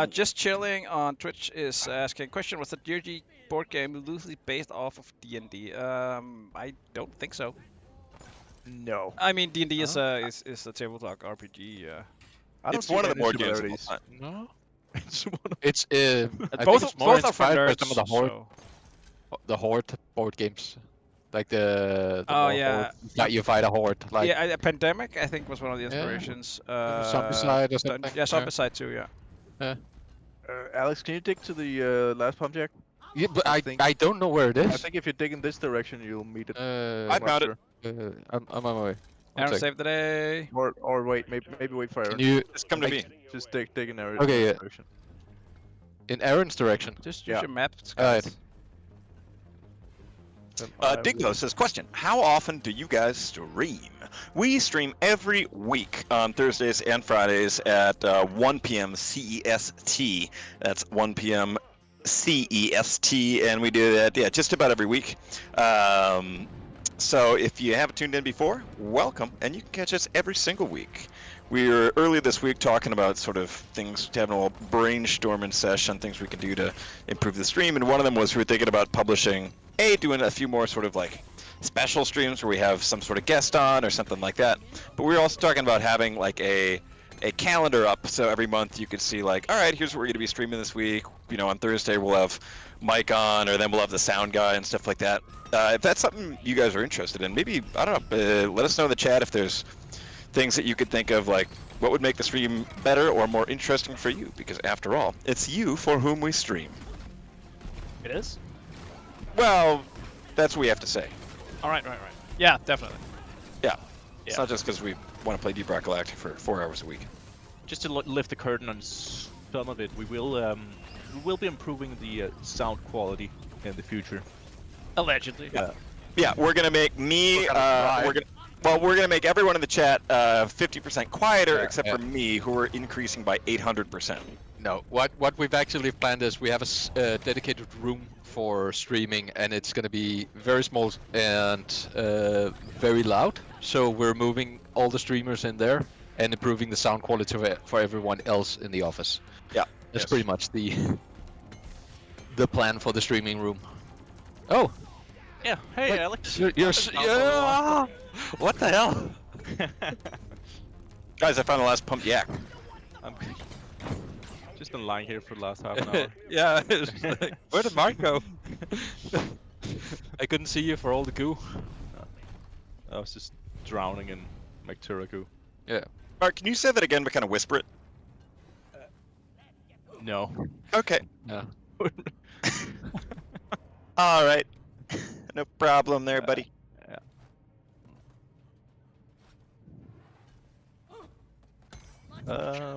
Just chilling on Twitch is asking question: was the DRG board game loosely based off of D&D? I don't think so. No. I mean, D&D is a tabletop RPG. It's one of the board games. No. It's Both I think it's more both are from inspired by nerds. some of the horde board games, like the Oh, more yeah. horde, like you fight a horde, like Yeah, Pandemic I think was one of the inspirations. Zombicide or something. Yeah, Zombicide too. Yeah. Alex, can you dig to the last pump jack? Yeah, but I think- don't know where it is. I think if you dig in this direction, you'll meet it. I found it. I'm on my way. One Aaron sec. saved the day. Or wait, maybe wait for Aaron. Can you Just come to me. Just dig in Aaron's Okay, yeah. direction. in Aaron's direction? Just use Yeah. your map. Alright. Diglo says, question, how often do you guys stream? We stream every week on Thursdays and Fridays at 1 p.m. CEST. That's 1 p.m. CEST, and we do that, just about every week. So if you haven't tuned in before, welcome, and you can catch us every single week. We were earlier this week talking about sort of things, having a little brainstorming session, things we can do to improve the stream, and one of them was we were thinking about publishing, doing a few more sort of like special streams where we have some sort of guest on or something like that. But we were also talking about having like a calendar up, so every month you could see like, all right, here's what we're going to be streaming this week. You know, on Thursday we'll have Mike on, or then we'll have the sound guy and stuff like that. If that's something you guys are interested in, maybe, I don't know, let us know in the chat if there's things that you could think of, like what would make the stream better or more interesting for you, because after all, it's you for whom we stream. It is. Well, that's what we have to say. All right. Yeah, definitely. Yeah. It's not just because we want to play ROCK Galactic for 4 hours a week. Just to lift the curtain on some of it, we will be improving the sound quality in the future. Allegedly. Yeah, we're gonna make me. We're gonna make everyone in the chat 50% quieter, except for me, who are increasing by 800%. No, what we've actually planned is we have a dedicated room for streaming, and it's going to be very small and very loud. So we're moving all the streamers in there and improving the sound quality for everyone else in the office. Yeah, that's pretty much the plan for the streaming room. Oh, yeah. Hey, Alex. You're what the hell? Guys, I found the last pump yak. I'm just been lying here for the last half an hour. Yeah, it's like, where did Mark go? I couldn't see you for all the goo. I was just drowning in Mactura goo. Yeah. Mark, can you say that again but kind of whisper it? No. Okay. Yeah. All right. No problem there, buddy.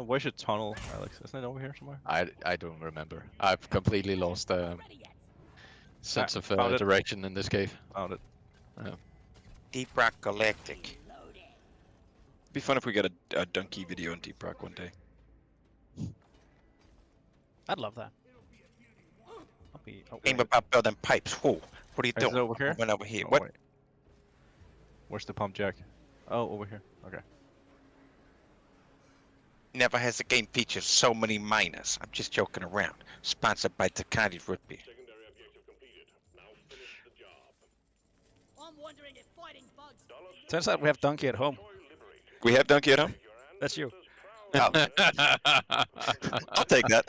Where's your tunnel, Alex? Isn't it over here somewhere? I don't remember. I've completely lost sense of found it. direction in this cave. Found it. ROCK Galactic. It'd be fun if we got a donkey video on ROCK one day. I'd love that. Aim about building pipes. Whoa, what are you Is doing? it over here? Went over here. Oh, What? wait. Where's the pump jack? Oh, over here. Okay. Never has a game featured so many miners. I'm just joking around. Sponsored by Takati Rugby. Turns out we have Donkey at home. We have donkey at home? That's you. Oh. I'll take that.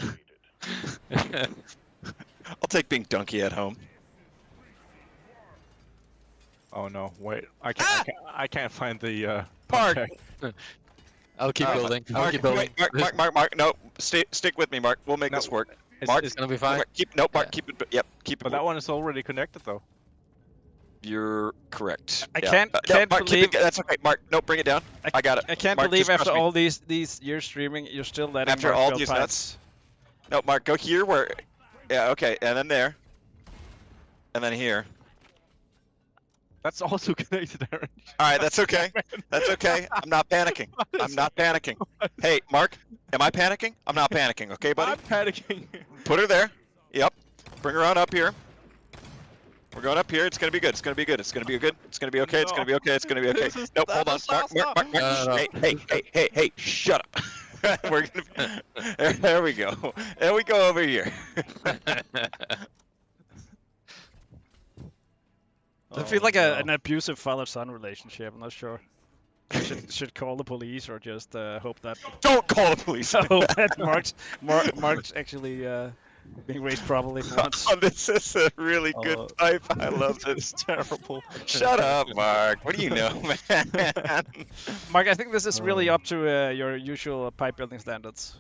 I'll take being donkey at home. Oh no! Wait, I can't find the Park. pump jack. I'll keep building. I'll keep building. Wait, Mark. No, stick with me, Mark. We'll make this work. Mark, It's gonna be fine. Mark, keep it. Yep, keep it. But that one is already connected though. You're correct. I Yeah. can't Mark, believe that's okay. Mark, no, bring it down. I got it. I can't Mark, believe just after trust me. all these years streaming, you're still letting After Mark all build these pipes. nuts. No, Mark, go here where. Yeah, okay, and then there. And then here. That's also connected, Aaron. All right, that's okay. That's okay. I'm not panicking. I'm not panicking. Hey, Mark, am I panicking? I'm not panicking, okay, buddy? I'm panicking. Put her there. Yep. Bring her on up here. We're going up here. It's gonna be good. It's gonna be good. It's gonna be good. It's gonna be okay. It's gonna be okay. It's gonna be okay. Nope. Hold on. Mark. Hey. Shut up. We're gonna. There we go. There we go over here. I feel like an abusive father-son relationship. I'm not sure. Should call the police or just hope that. Don't call the police. Hope that Mark's actually being raised properly for once. Oh, this is a really good type. I love this. Terrible. Shut up, Mark. What do you know, man? Mark, I think this is really up to your usual pipe building standards.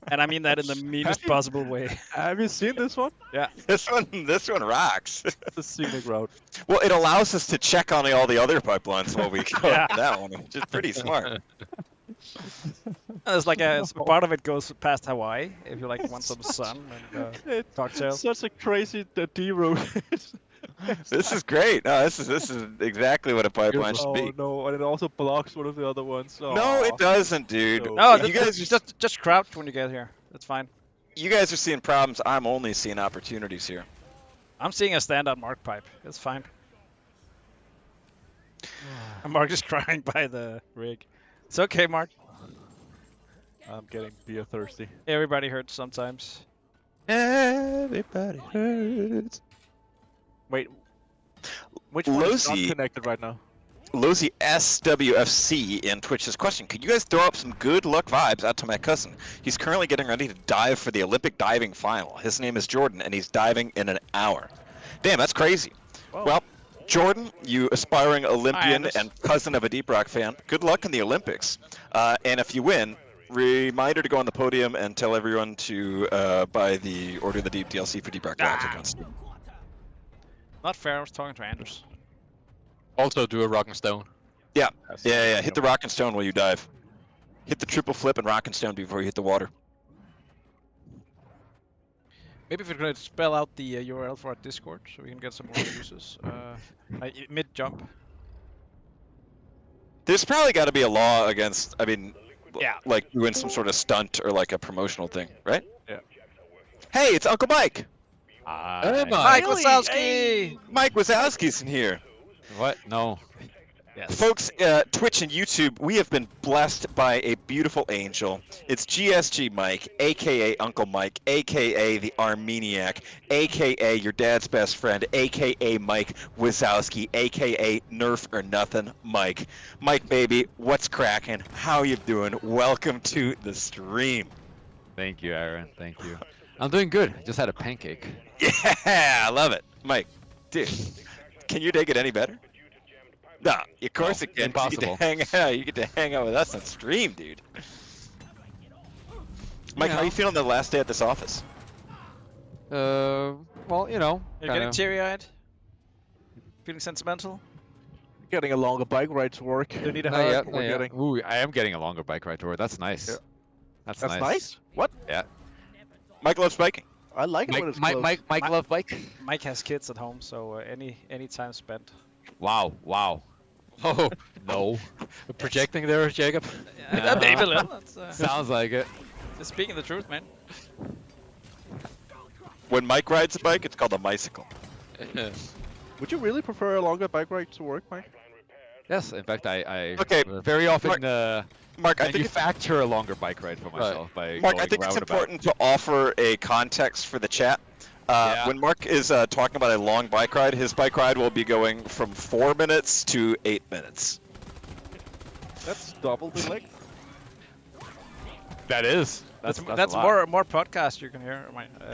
And I mean that in the meanest possible way. Have you seen this one? Yeah. This one rocks. The scenic route. Well, it allows us to check on all the other pipelines while we go that one, which is pretty smart. There's like a part of it goes past Hawaii if you like want some sun and cocktail. Such a crazy D route. This is great. No, this is exactly what a pipeline should be. Oh no, and it also blocks one of the other ones. No, it doesn't, dude. No, you guys just crouch when you get here. That's fine. You guys are seeing problems. I'm only seeing opportunities here. I'm seeing a standout Mark pipe. It's fine. Mark is crying by the rig. It's okay, Mark. I'm getting beer thirsty. Everybody hurts sometimes. Everybody hurts. Wait, which one is not Lozy. connected right now? Lozy SWFC in Twitch says, question, could you guys throw up some good luck vibes out to my cousin? He's currently getting ready to dive for the Olympic diving final. His name is Jordan, and he's diving in an hour. Damn, that's crazy. Whoa. Well, Jordan, you aspiring Olympian and cousin of a Deep Rock fan, good luck in the Olympics. And if you win, reminder to go on the podium and tell everyone to buy the Order of the Deep DLC for Deep Rock Galactic on Steam. Not fair. I was talking to Anders. Also do a rock and stone. Yeah. Hit the rock and stone while you dive. Hit the triple flip and rock and stone before you hit the water. Maybe if we could spell out the URL for our Discord so we can get some more users. Mid jump. There's probably got to be a law against, Yeah. like doing some sort of stunt or like a promotional thing, right? Yeah. Hey, it's Uncle Mike. Mike Wazowski! Mike Wazowski's in here. What? No. Yes. Folks, Twitch and YouTube, we have been blessed by a beautiful angel. It's GSG Mike, aka Uncle Mike, aka the Armeniac, aka your dad's best friend, aka Mike Wazowski, aka Nerf or Nothing Mike. Mike, baby, what's cracking? How you doing? Welcome to the stream. Thank you, Aaron. Thank you. I'm doing good. Just had a pancake. Yeah, I love it. Mike, dude, can your day get any better? No, of course it can. Impossible. You get to hang out with us on stream, dude. Mike, how are you feeling the last day at this office? Well, you know. You're getting teary-eyed? Feeling sentimental? Getting a longer bike ride to work. You need a Not hug? yet, not yet. Ooh, I am getting a longer bike ride to work. That's nice. Yeah. That's That's nice. nice. What? Yeah. Mike loves biking. I like it when it's close. Mike love bike. Mike has kids at home, so any time spent. Wow. Oh, No. projecting there, Jacob? Maybe a little. Sounds like it. Just speaking the truth, man. When Mike rides a bike, it's called a bicycle. Would you really prefer a longer bike ride to work, Mike? Yes. In fact, I Okay, very often Mark, I think it's, manufacture a longer bike ride for myself by Mark, going I think it's roundabout. important to offer a context for the chat. Yeah. When Mark is talking about a long bike ride, his bike ride will be going from 4 minutes to 8 minutes. That's double the length. That is. That's That's a lot. more podcasts you can hear.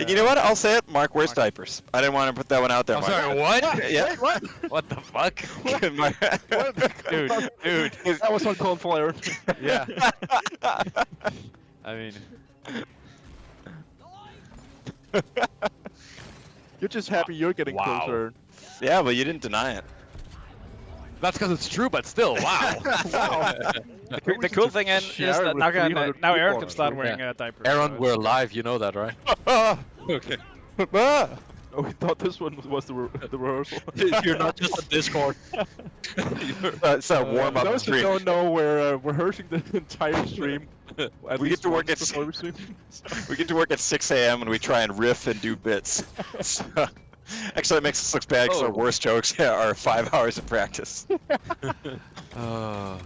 You know what? I'll say it. Mark wears diapers. I didn't want to put that one out there, I'm Mark. sorry, what? Yeah. What? What the fuck? Mark- Dude. That was uncalled for, Aaron. Yeah. I mean, You're just happy you're getting Wow. closer. Yeah, but you didn't deny it. that's because it's true, but still, wow. The cool thing is share it that with 300 now Aaron people. can start wearing a diaper. Aaron, so we're live, you know that, right? Okay. Ah, Oh, we thought this one was the rehearsal. You're not just a Discord. It's a warm up Those who stream. don't know, we're rehearsing the entire stream. We get to work at we get to work at 6 a.m. and we try and riff and do bits. So, actually, it makes us look bad because our worst jokes are 5 hours of practice. I'm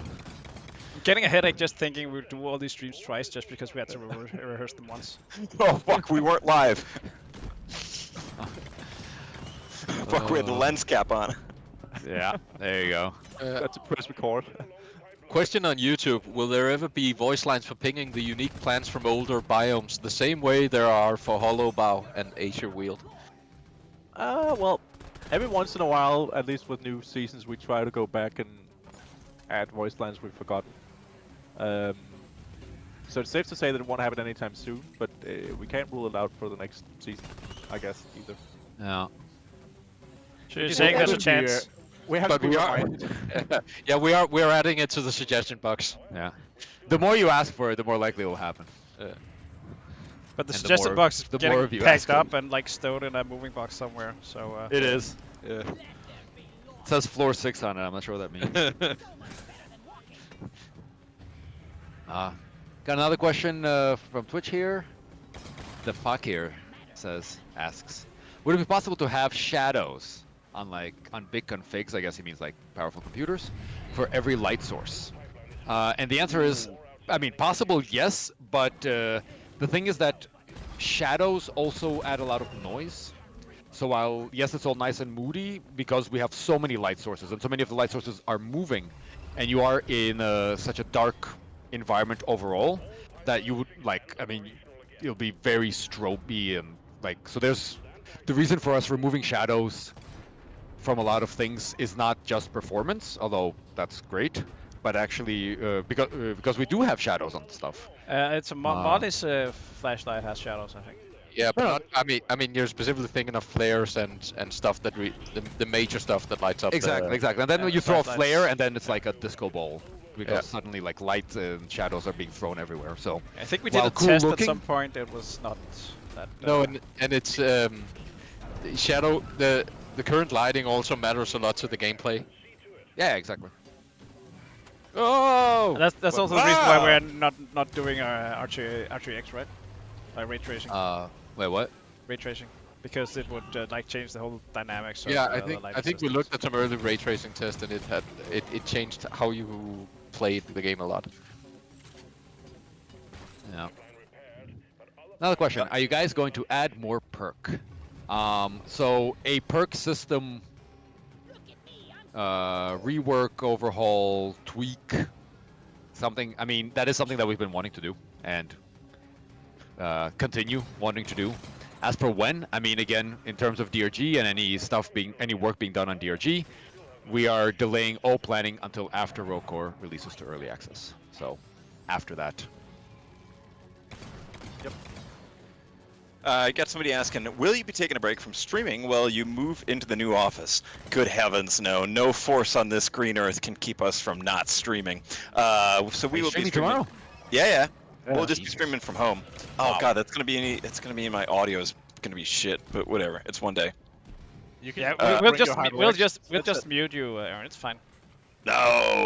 getting a headache just thinking we'll do all these streams twice just because we had to rehearse them once. Oh fuck, we weren't live. Fuck, we had the lens cap on. Yeah, there you go. That's a press record. Question on YouTube: will there ever be voice lines for pinging the unique plants from older biomes, the same way there are for Hollow Bow and Acer Wield? Well, every once in a while, at least with new seasons, we try to go back and add voice lines we've forgotten. So it's safe to say that it won't happen anytime soon, but we can't rule it out for the next season, I guess, either. Yeah. So you're saying there's a chance? We have But to be we are. reminded. Yeah, we are adding it to the suggestion box. Yeah. The more you ask for it, the more likely it will happen. But the And the suggested more- box is the more of getting you packed ask for up and like stowed in a moving box somewhere. So It is. Yeah. It says floor 6 on it. I'm not sure what that means. Got another question from Twitch here. The Fakir asks, would it be possible to have shadows on big configs? I guess he means like powerful computers for every light source. And the answer is, I mean, possible, yes, but the thing is that shadows also add a lot of noise. So while, yes, it's all nice and moody, because we have so many light sources, and so many of the light sources are moving, and you are in such a dark environment overall, that you would, it'll be very strobey, and, so there's... The reason for us removing shadows from a lot of things is not just performance, although that's great, but actually, because we do have shadows on stuff. it's a Molly's flashlight has shadows, I think. Yeah, but not, I mean, you're specifically thinking of flares and stuff that the major stuff that lights up. Exactly. And then Yeah, you throw a flashlights. flare, and then it's like a disco ball, because suddenly light and shadows are being thrown everywhere. So I think we did While a cool test looking- at some point. It was not that. No, and it's shadow. The current lighting also matters a lot to the gameplay. yeah, exactly. Oh! That's also the reason why we're not doing our RTX, right? Like ray tracing. Wait, what? Ray tracing, because it would change the whole dynamics. Yeah, of, I the think lighting we systems. looked at some early ray tracing tests, and it changed how you played the game a lot. Yeah. Another question: are you guys going to add more perk? So a perk system rework, overhaul, tweak, something. I mean, that is something that we've been wanting to do and continue wanting to do. As for when, I mean, again, in terms of DRG and any work being done on DRG, we are delaying all planning until after rokor releases to early access. So after that. I got somebody asking, will you be taking a break from streaming while you move into the new office? Good heavens, no. No force on this green earth can keep us from not streaming. So we will be streaming tomorrow. Yeah. We'll just be streaming from home. Oh god, that's gonna be my audio is gonna be shit, but whatever. It's one day. You can, Yeah, we'll bring your just hardware. mute you, Aaron. It's fine. No.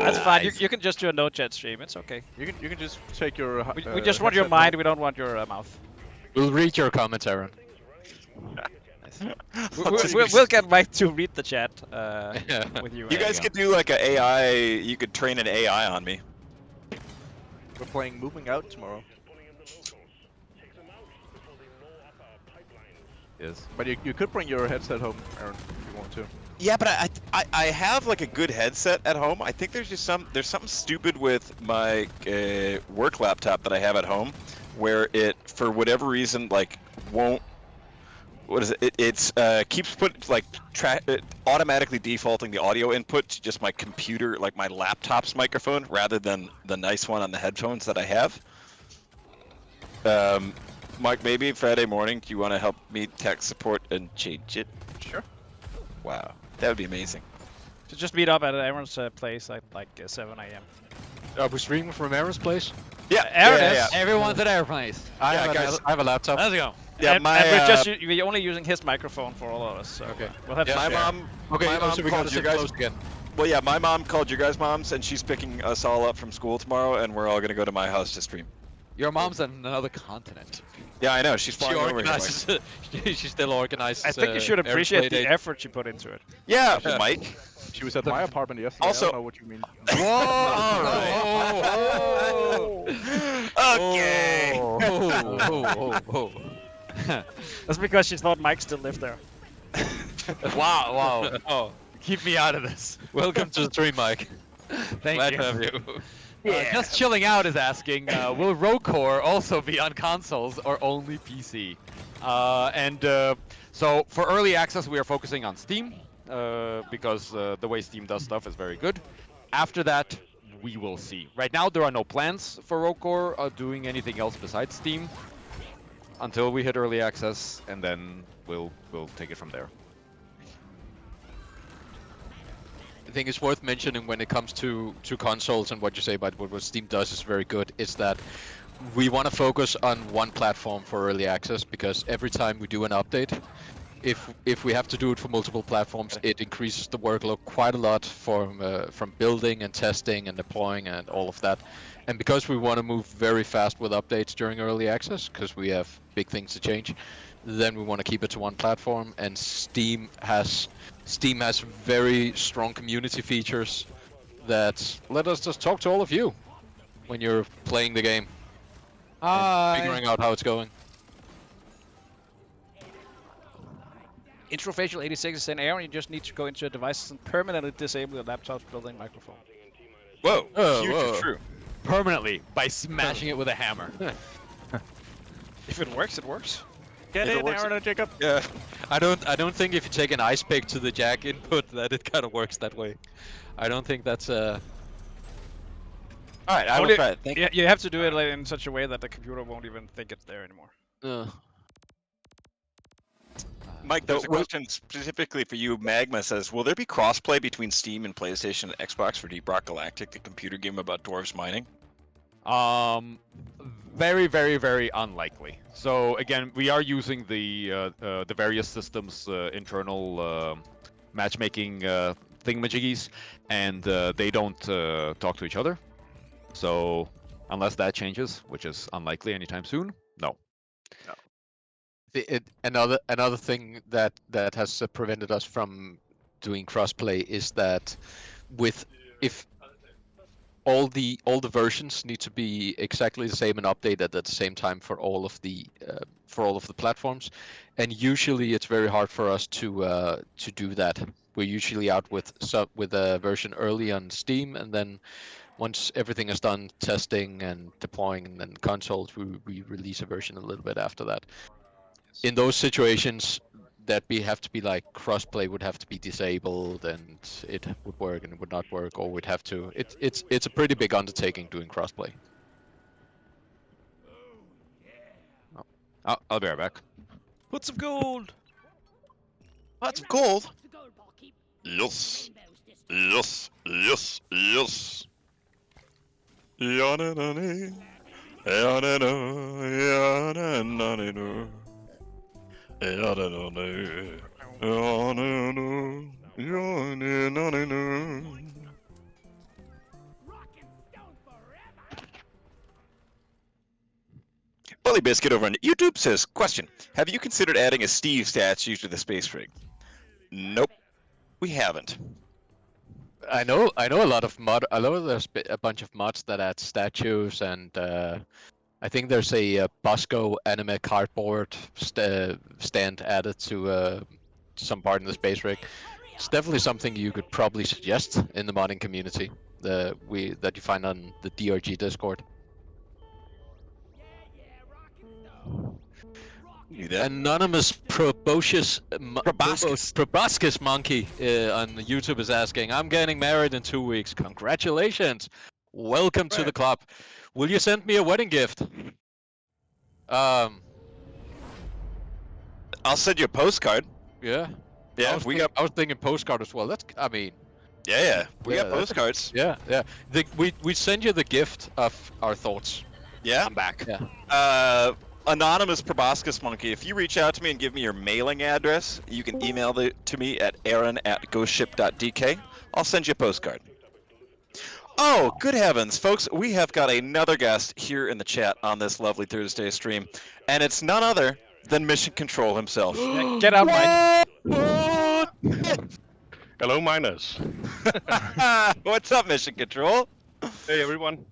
That's fine. You can just do a no chat stream. It's okay. You can just take your. We just want your headset mind. We don't want your mouth. We'll read your comments, Aaron. We'll get Mike to read the chat with you. You guys could do like an AI. You could train an AI on me. We're playing Moving Out tomorrow. Yes. But you could bring your headset home, Aaron, if you want to. Yeah, but I have like a good headset at home. I think there's something stupid with my work laptop that I have at home, where it for whatever reason like won't. What is it? It's keeps automatically defaulting the audio input to just my computer, like my laptop's microphone, rather than the nice one on the headphones that I have. Mike, maybe Friday morning, do you want to help me tech support and change it? Sure. Wow, that would be amazing. So just meet up at Aaron's place at like 7 a.m. Are we streaming from Aaron's place? Yeah, Aaron yeah, is. yeah. Everyone's at Airplanes. I have a laptop. Let's go. Yeah, and we're only using his microphone for all of us. So Okay. We'll have to my share. mom. Okay, my mom so we called gotta your sit guys. close again. Well, yeah, my mom called your guys' moms, and she's picking us all up from school tomorrow, and we're all gonna go to my house to stream. Your mom's on another continent. Yeah, I know. She's She flying over here. organizes. She still organizes. I think you should appreciate airplay the date. effort you put into it. Yeah, Mike. She was at my apartment yesterday. I Also- don't know what you mean. Okay. Oh. That's because she thought Mike still lived there. Wow. Oh, Keep me out of this. welcome to the stream, Mike. Thank Glad you. to have you. Just chilling out is asking, will rokor also be on consoles or only PC? So for early access, we are focusing on Steam because the way Steam does stuff is very good. After that, we will see. Right now, there are no plans for rokor doing anything else besides Steam until we hit early access, and then we'll take it from there. I think it's worth mentioning when it comes to consoles and what you say about what Steam does is very good, is that we want to focus on one platform for early access, because every time we do an update, if we have to do it for multiple platforms, it increases the workload quite a lot from building and testing and deploying and all of that. And because we want to move very fast with updates during early access, because we have big things to change, then we want to keep it to one platform. And Steam has very strong community features that let us just talk to all of you when you're playing the game and figuring out how it's going. Introfacial86 is saying, Aaron, you just need to go into your devices and permanently disable your laptop's built-in microphone. Whoa. Oh, Huge whoa. is true. Permanently, by smashing it with a hammer. If it works, it works. Get in, Aaron and Jacob. Yeah. I don't think if you take an ice pick to the jack input that it kind of works that way. I don't think that's All right, I will Only- try it. Thank you. Yeah, you have to do it like, in such a way that the computer won't even think it's there anymore. Mike, there's a question specifically for you. Magma says, will there be crossplay between Steam and PlayStation and Xbox for ROCK Galactic, the computer game about dwarves mining? Very, very, very unlikely. So again, we are using the various systems' internal matchmaking thingamajiggies, and they don't talk to each other. So unless that changes, which is unlikely anytime soon, no. Another thing that has prevented us from doing crossplay is that if all the versions need to be exactly the same and updated at the same time for all of the platforms, and usually it's very hard for us to do that. We're usually out with a version early on Steam, and then once everything is done testing and deploying and then consoles, we release a version a little bit after that. In those situations, that we have to be like crossplay would have to be disabled, and it would work and it would not work, or we'd have to. It's a pretty big undertaking doing crossplay. I'll be right back. Put some gold! Lots of gold. Yes. Yes. Yes. Yes. Ya-na-na-na. Ya-na-na. Ya-na-na-na. Ya-na-na-na. Ya-na-na. Ya-na-na-na. Bully Biscuit over on YouTube says, question, have you considered adding a Steve statue to the space rig? Nope, we haven't. I know a lot of there's a bunch of mods that add statues, and I think there's a Bosco anime cardboard stand added to some part in the space rig. It's definitely something you could probably suggest in the modding community that you find on the DRG Discord. Anonymous proboscis monkey on YouTube is asking, I'm getting married in 2 weeks. Congratulations. Welcome to the club. Will you send me a wedding gift? I'll send you a postcard. Yeah. Yeah, I was thinking postcard as well. we got postcards. Yeah. We send you the gift of our thoughts. Yeah. I'm back. Yeah. Anonymous Proboscis Monkey, if you reach out to me and give me your mailing address, you can email it to me at aaron@ghostship.dk. I'll send you a postcard. Oh, good heavens, folks, we have got another guest here in the chat on this lovely Thursday stream, and it's none other than Mission Control himself. Yeah, get out, mine. Hello, miners. What's up, Mission Control? Hey, everyone.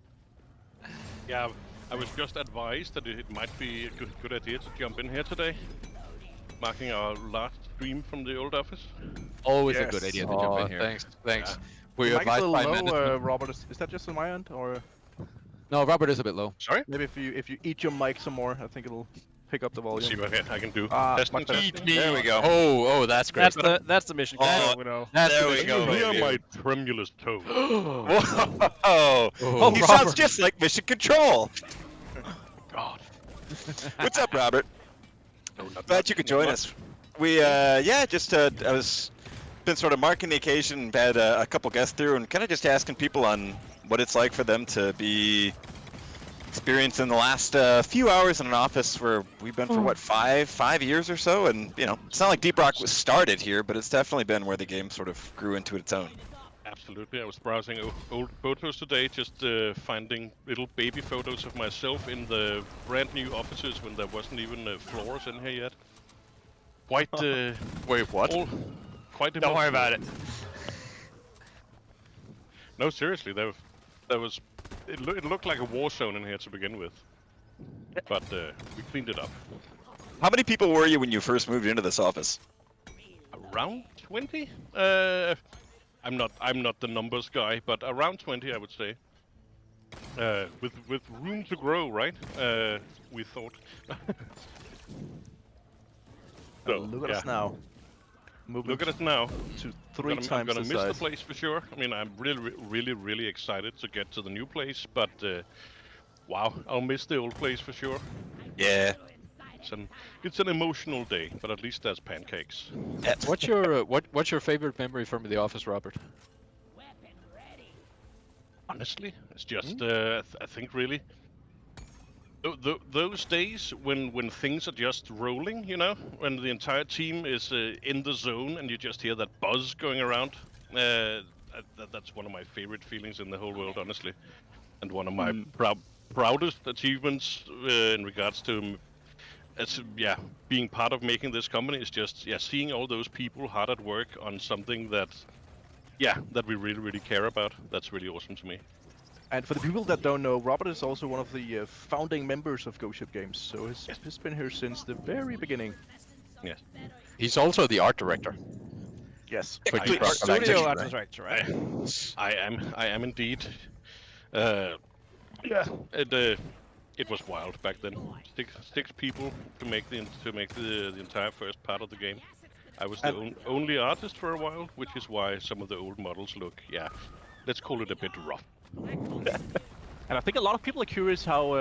Yeah, I was just advised that it might be a good idea to jump in here today, marking our last stream from the old office. Always a good idea to jump in here. Thanks. The We're mic's a advised little by low, management. Robert. Is that just on my end, or No, Robert is a bit low. Sorry? maybe if you eat your mic some more, I think it'll pick up the Let's see volume. what I can do. Much Testing, better. testing. There we go. Oh, that's great. That's the mission. Oh, You know. there we Can go. you hear baby. my tremulous tone? Whoa! Oh, He Robert. sounds just like Mission Control. God. What's up, Robert? No, not Glad much, you could not join much. us. We, just, I was been sort of marking the occasion, had a couple guests through, and kind of just asking people on what it's like for them to be experienced in the last few hours in an office where we've been for what, five years or so, and you know, it's not like Deep Rock was started here, but it's definitely been where the game sort of grew into its own. Absolutely. I was browsing old photos today, just finding little baby photos of myself in the brand new offices when there wasn't even floors in here yet. Quite. Wait, what? Quite. Don't worry about it. No, seriously, there was. It looked like a war zone in here to begin with, but we cleaned it up. How many people were you when you first moved into this office? Around 20. I'm not the numbers guy, but around 20, I would say. With room to grow, right? We thought. So, Look at us now. Moving Look at us now. to three I'm times gonna the miss the size. place for sure. I mean, I'm really excited to get to the new place, but wow, I'll miss the old place for sure. Yeah. It's an emotional day, but at least there's pancakes. What's your favorite memory from the office, Robert? Honestly, it's just I think really those days when things are just rolling, you know, when the entire team is in the zone and you just hear that buzz going around. That's one of my favorite feelings in the whole world, honestly, and one of my proudest achievements in regards to. Being part of making this company is just seeing all those people hard at work on something that we really care about. That's really awesome to me. And for the people that don't know, Robert is also one of the founding members of Ghost Ship Games, so he's been here since the very beginning. Yes. He's also the art director. Yes. For Deep Rock Studio Galactic. art director, right? I am indeed. It was wild back then. Six people to make the entire first part of the game. I was the only artist for a while, which is why some of the old models look, let's call it a bit rough. And I think a lot of people are curious how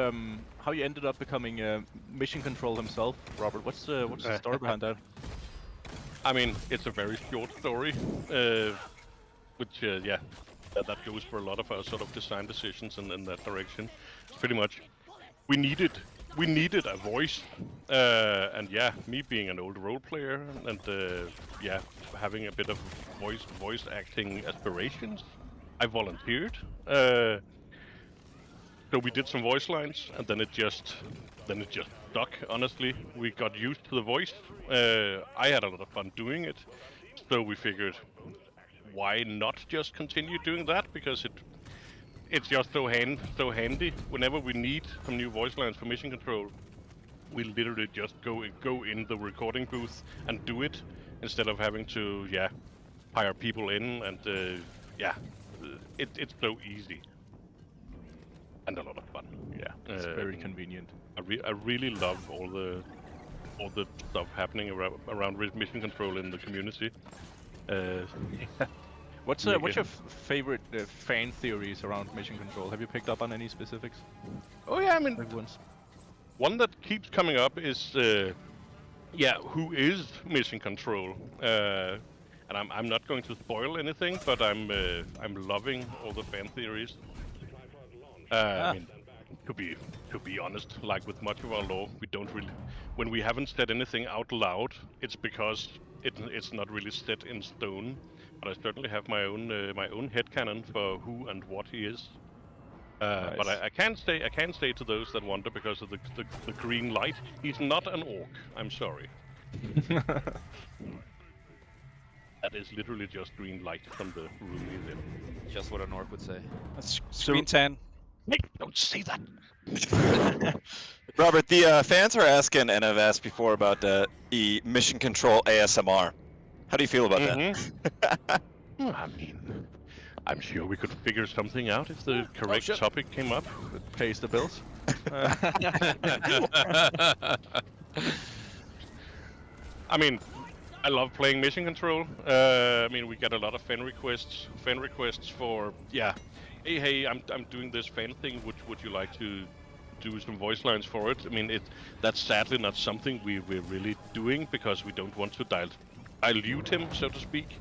you ended up becoming Mission Control himself, Robert. What's the story behind that? I mean, it's a very short story, which that goes for a lot of our sort of design decisions in that direction. Pretty much, we needed a voice, and me being an old role player and having a bit of voice acting aspirations, I volunteered. So we did some voice lines, and then it just stuck. Honestly, we got used to the voice. I had a lot of fun doing it, so we figured, why not just continue doing that? Because it's just so handy. Whenever we need some new voice lines for Mission Control, we literally just go in the recording booth and do it instead of having to hire people in, and it's so easy and a lot of fun. It's very convenient. I really love all the stuff happening around Mission Control in the community. What's your favorite fan theories around Mission Control? Have you picked up on any specifics? Oh yeah, I mean, Everyone's. one that keeps coming up is who is Mission Control? And I'm not going to spoil anything, but I'm loving all the fan theories. I mean, to be honest, like with much of our lore, we don't really. When we haven't said anything out loud, it's because it's not really set in stone. But I certainly have my own headcanon for who and what he is. Nice. But I can't say to those that wonder because of the green light, he's not an orc. I'm sorry. That is literally just green light from the room he's in. Just what an orc would say. That's screen 10. Hey, don't say that! Robert, the fans are asking, and I've asked before about the mission control ASMR. How do you feel about that? I mean, I'm sure we could figure something out if the correct topic came up. It pays the bills. I mean, I love playing mission control. I mean, we get a lot of fan requests for hey, I'm doing this fan thing. Would you like to do some voice lines for it? I mean, that's sadly not something we're really doing because we don't want to dilute him, so to speak.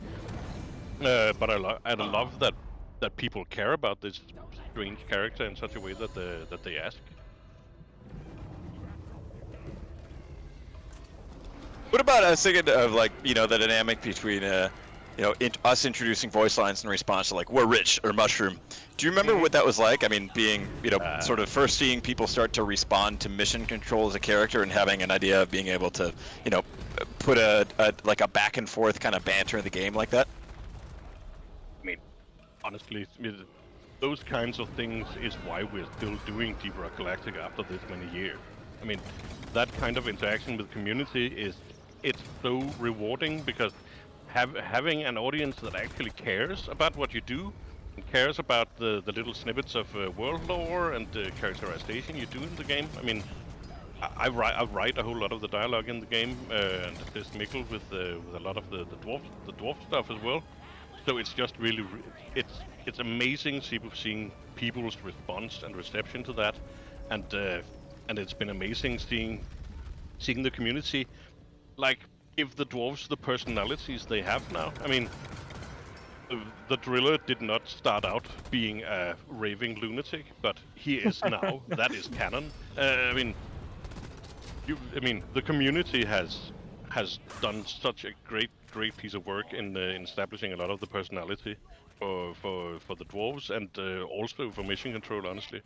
But I love that people care about this strange character in such a way that they ask. What about us thinking of like, you know, the dynamic between us introducing voice lines in response to like "we're rich" or "mushroom"? Do you remember what that was like? I mean, being sort of first seeing people start to respond to mission control as a character and having an idea of being able to put a back and forth kind of banter in the game like that. I mean, honestly, those kinds of things is why we're still doing Deep Rock Galactic after this many years. I mean, that kind of interaction with the community it's so rewarding because having an audience that actually cares about what you do and cares about the little snippets of world lore and the characterization you do in the game. I mean, I write a whole lot of the dialogue in the game and assist Mikkel with a lot of the dwarf stuff as well. So it's just really it's amazing seeing people's response and reception to that, and it's been amazing seeing the community like give the dwarves the personalities they have now. I mean, the driller did not start out being a raving lunatic, but he is now. That is canon. I mean, the community has done such a great piece of work in establishing a lot of the personality for the dwarves and also for mission control. Honestly,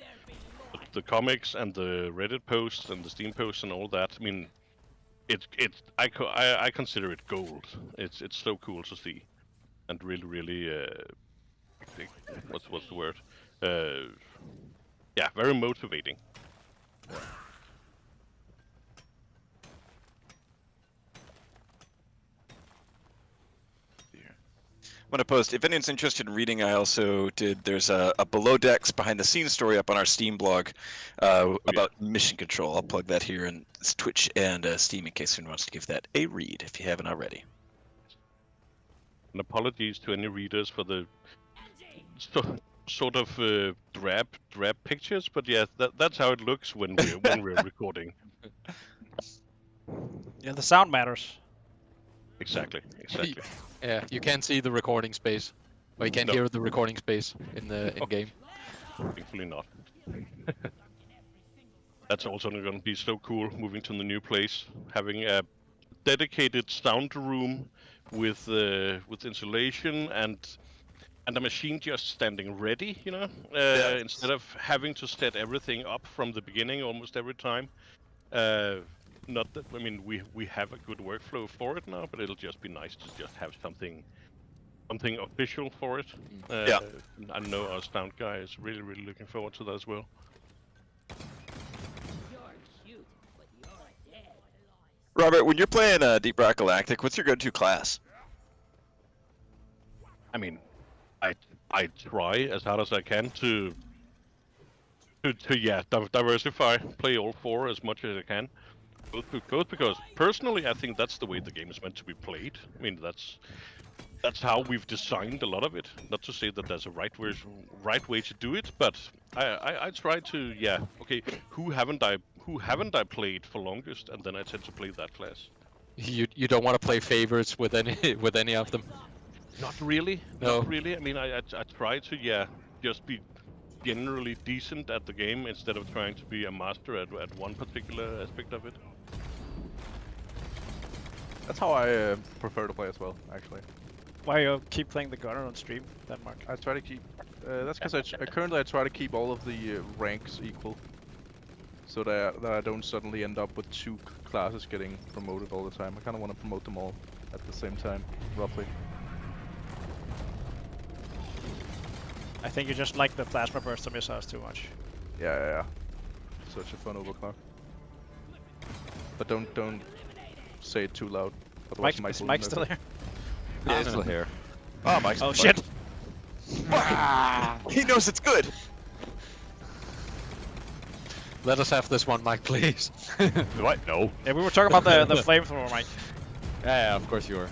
the comics and the Reddit posts and the Steam posts and all that. I mean, I consider it gold. It's so cool to see, and really what's the word? Yeah, very motivating. I'm going to post, if anyone's interested in reading, I also there's a below decks behind the scenes story up on our Steam blog about mission control. I'll plug that here in Twitch and Steam in case anyone wants to give that a read if you haven't already. And apologies to any readers for the sort of drab pictures, but yeah, that's how it looks when we're recording. Yeah, the sound matters. Exactly. Yeah, you can't see the recording space, or you can't hear the recording space in game. Thankfully not. That's also going to be so cool moving to the new place, having a dedicated sound room with insulation and a machine just standing ready, instead of having to set everything up from the beginning almost every time. Not that, I mean, we have a good workflow for it now, but it'll just be nice to just have something official for it. I know our sound guy is really looking forward to that as well. Robert, when you're playing Deep Rock Galactic, what's your go-to class? I mean, I try as hard as I can to diversify, play all four as much as I can. Both because personally I think that's the way the game is meant to be played. I mean, that's how we've designed a lot of it. Not to say that there's a right way to do it, but I try to okay, who haven't I played for longest, and then I tend to play that class. You don't want to play favorites with any of them? Not really. No. Not really. I mean, I try to just be generally decent at the game instead of trying to be a master at one particular aspect of it. That's how I prefer to play as well, actually. Why you keep playing the gunner on stream, Denmark? I try to keep. That's because currently I try to keep all of the ranks equal, so that I don't suddenly end up with 2 classes getting promoted all the time. I kind of want to promote them all at the same time, roughly. I think you just like the plasma burst of missiles too much. Yeah. Such a fun overclock. But don't say it too loud. Is Mike still there? Yeah, he's still here. Oh, Mike's Oh shit! He knows it's good. Let us have this one, Mike, please. What? No. Yeah, we were talking about the flamethrower, Mike. Yeah, of course you were.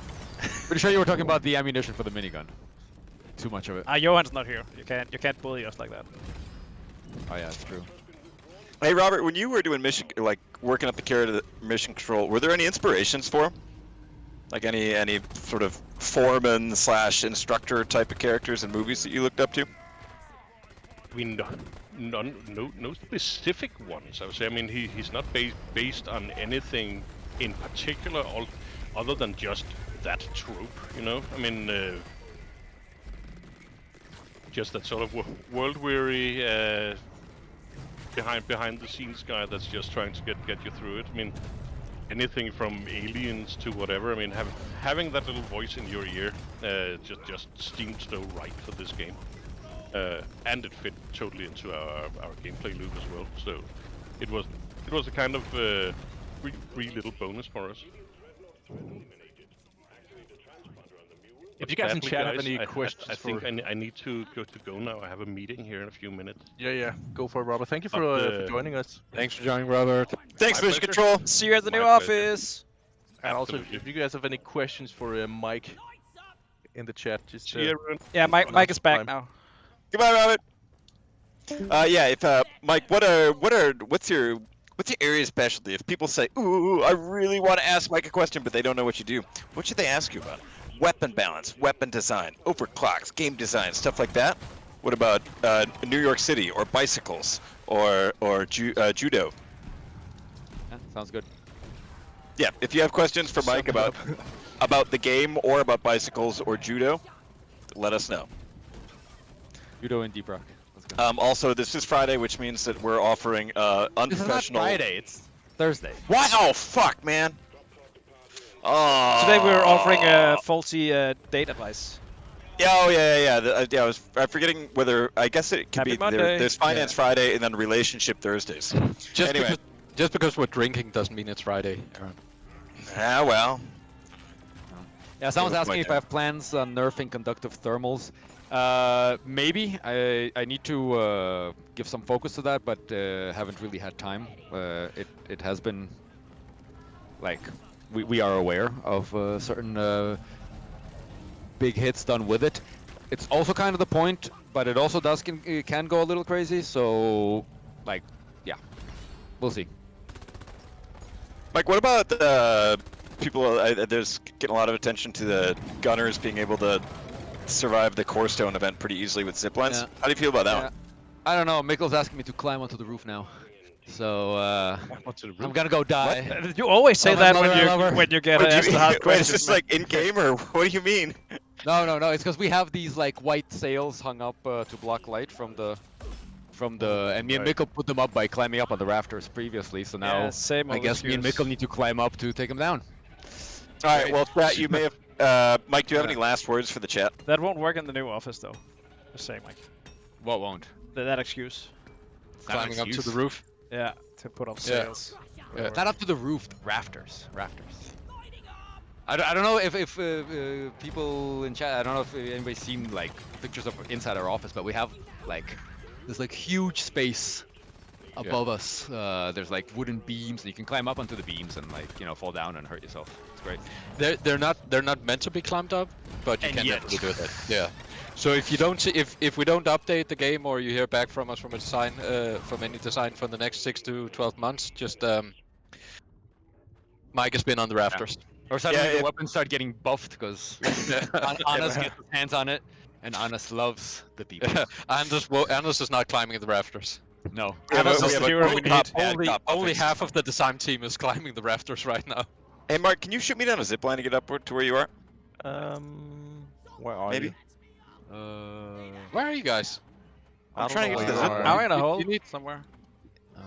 Pretty sure you were talking about the ammunition for the minigun. Too much of it. Johan's not here. You can't bully us like that. Oh yeah, that's true. Hey, Robert, when you were doing mission, like working up the carrot of the mission control, were there any inspirations for him? Like any sort of foreman / instructor type of characters in movies that you looked up to? I mean, no specific ones. I would say. I mean, he's not based on anything in particular, other than just that trope. You know, I mean, just that sort of world-weary, behind the scenes guy that's just trying to get you through it. I mean, anything from aliens to whatever. I mean, having that little voice in your ear just seemed so right for this game. And it fit totally into our gameplay loop as well. So it was a kind of free little bonus for us. If you guys in chat have any questions, I think I need to go now. I have a meeting here in a few minutes. Yeah, go for it, Robert. Thank you for joining us. Thanks for joining, Robert. Thanks, My Mission pleasure. Control. See you at the My new pleasure. office. And also, Absolutely. if you guys have any questions for Mike in the chat, just See you, everyone. Yeah, Mike is back now. Goodbye, Robert. Yeah. If Mike, what's your area of specialty? If people say, "Ooh, I really want to ask Mike a question," but they don't know what you do, what should they ask you about? Weapon balance, weapon design, overclocks, game design, stuff like that. What about New York City or bicycles or judo? Yeah, sounds good. Yeah, if you have questions for Mike about the game or about bicycles or judo, let us know. Judo and Deep Rock. Let's go. Also, this is Friday, which means that we're offering unprofessional. This is not Friday. It's Thursday. What? Oh, fuck, man. Oh. Today we were offering a faulty date advice. Yeah, oh yeah. I'm forgetting whether. I guess it could Happy be Monday. there's Finance Friday and then Relationship Thursdays. Just because we're drinking doesn't mean it's Friday, Aaron. Ah, well. Yeah, someone's Good asking point if I have plans on nerfing conductive thermals. Maybe. I need to give some focus to that, but haven't really had time. It has been like we are aware of certain big hits done with it. It's also kind of the point, but it also can go a little crazy. So, like, yeah, we'll see. Mike, what about people? There's getting a lot of attention to the gunners being able to survive the Core Stone event pretty easily with ziplines. Yeah. How do you feel about that one? I don't know. Mikkel's asking me to climb onto the roof now, so I'm gonna go die. You always say I'm that another when you get asked the hard Wait, is questions. this man. like in game or what do you mean? No. It's because we have these like white sails hung up to block light from the and me and Mikkel put them up by climbing up on the rafters previously. So now Yeah, same I old guess me and excuse. Mikkel need to climb up to take them down. All right. Well, chat, you may have. Mike, do you have any last words for the chat? That won't work in the new office though. Just saying, Mike. What won't? That excuse. Climbing up to the roof. Yeah, to put up sails. Yeah. Not up to the roof. Rafters. I don't know if people in chat. I don't know if anybody's seen like pictures of inside our office, but we have like this like huge space above us. There's like wooden beams, and you can climb up onto the beams and like fall down and hurt yourself. It's great. They're not meant to be climbed up, but you And can yet. definitely do that. Yeah. So if you don't see, if we don't update the game or you hear back from us from a design from any design for the next 6 to 12 months, just Mike has been on the rafters. Or suddenly Yeah, the weapons start getting buffed because Anas gets his hands on it, And Anders loves the deep. Anders is not climbing the rafters. No. Yeah, That's but- the yeah, hero but- we need. top- Only, top only fixes. half of the design team is climbing the rafters right now. Hey, Mark, can you shoot me down a zip line to get up to where you are? Where are Maybe. you? Where are you guys? I'm trying to get to the zip line. I'm in a hole you need- somewhere.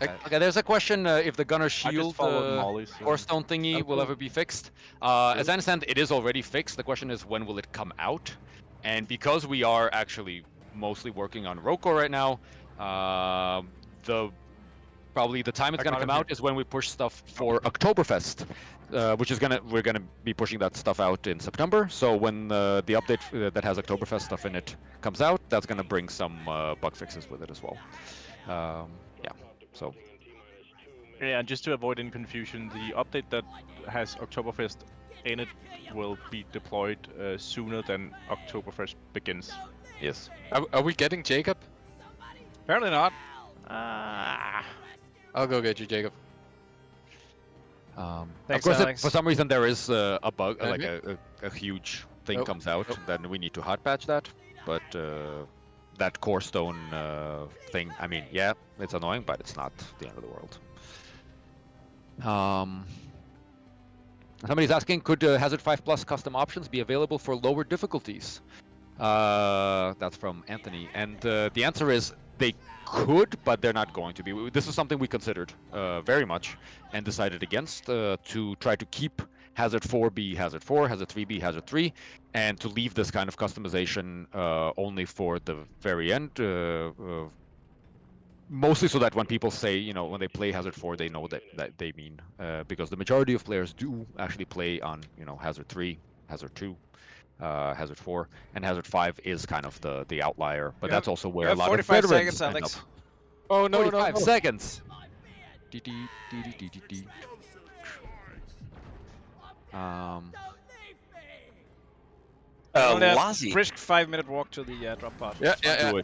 Okay, there's a question if the gunner I just shield followed Molly. So... core stone thingy will ever be fixed. As I understand, it is already fixed. The question is, when will it come out? And because we are actually mostly working on rokor right now, probably the time it's gonna come out is when we push stuff for Oktoberfest, which is we're gonna be pushing that stuff out in September. So when the update that has Oktoberfest stuff in it comes out, that's gonna bring some bug fixes with it as well. Yeah. So. Yeah, and just to avoid any confusion, the update that has Oktoberfest in it will be deployed sooner than Oktoberfest begins. Yes. Are we getting Jacob? Apparently not. I'll go get you, Jacob. Of Thanks, course, if Alex. for some reason there is a bug, like Okay. a huge thing Oh, comes out, then we need to hot patch that. But that core stone thing, I mean, yeah, it's annoying, but it's not the end of the world. Somebody's asking, could Hazard 5 Plus custom options be available for lower difficulties? That's from Anthony, and the answer is they could, but they're not going to be. This is something we considered very much and decided against to try to keep Hazard 4 be Hazard 4, Hazard 3 be Hazard 3, and to leave this kind of customization only for the very end. Mostly so that when people say, when they play Hazard 4, they know that they mean, because the majority of players do actually play on, Hazard 3, Hazard 2, Hazard 4, and Hazard 5 is kind of the outlier, but that's also where a lot of 45 veterans seconds, end Alex. up. Oh no, 45 no. seconds! Only a Lazi. brisk 5-minute walk to the drop pod. Yeah, It's fine. yeah.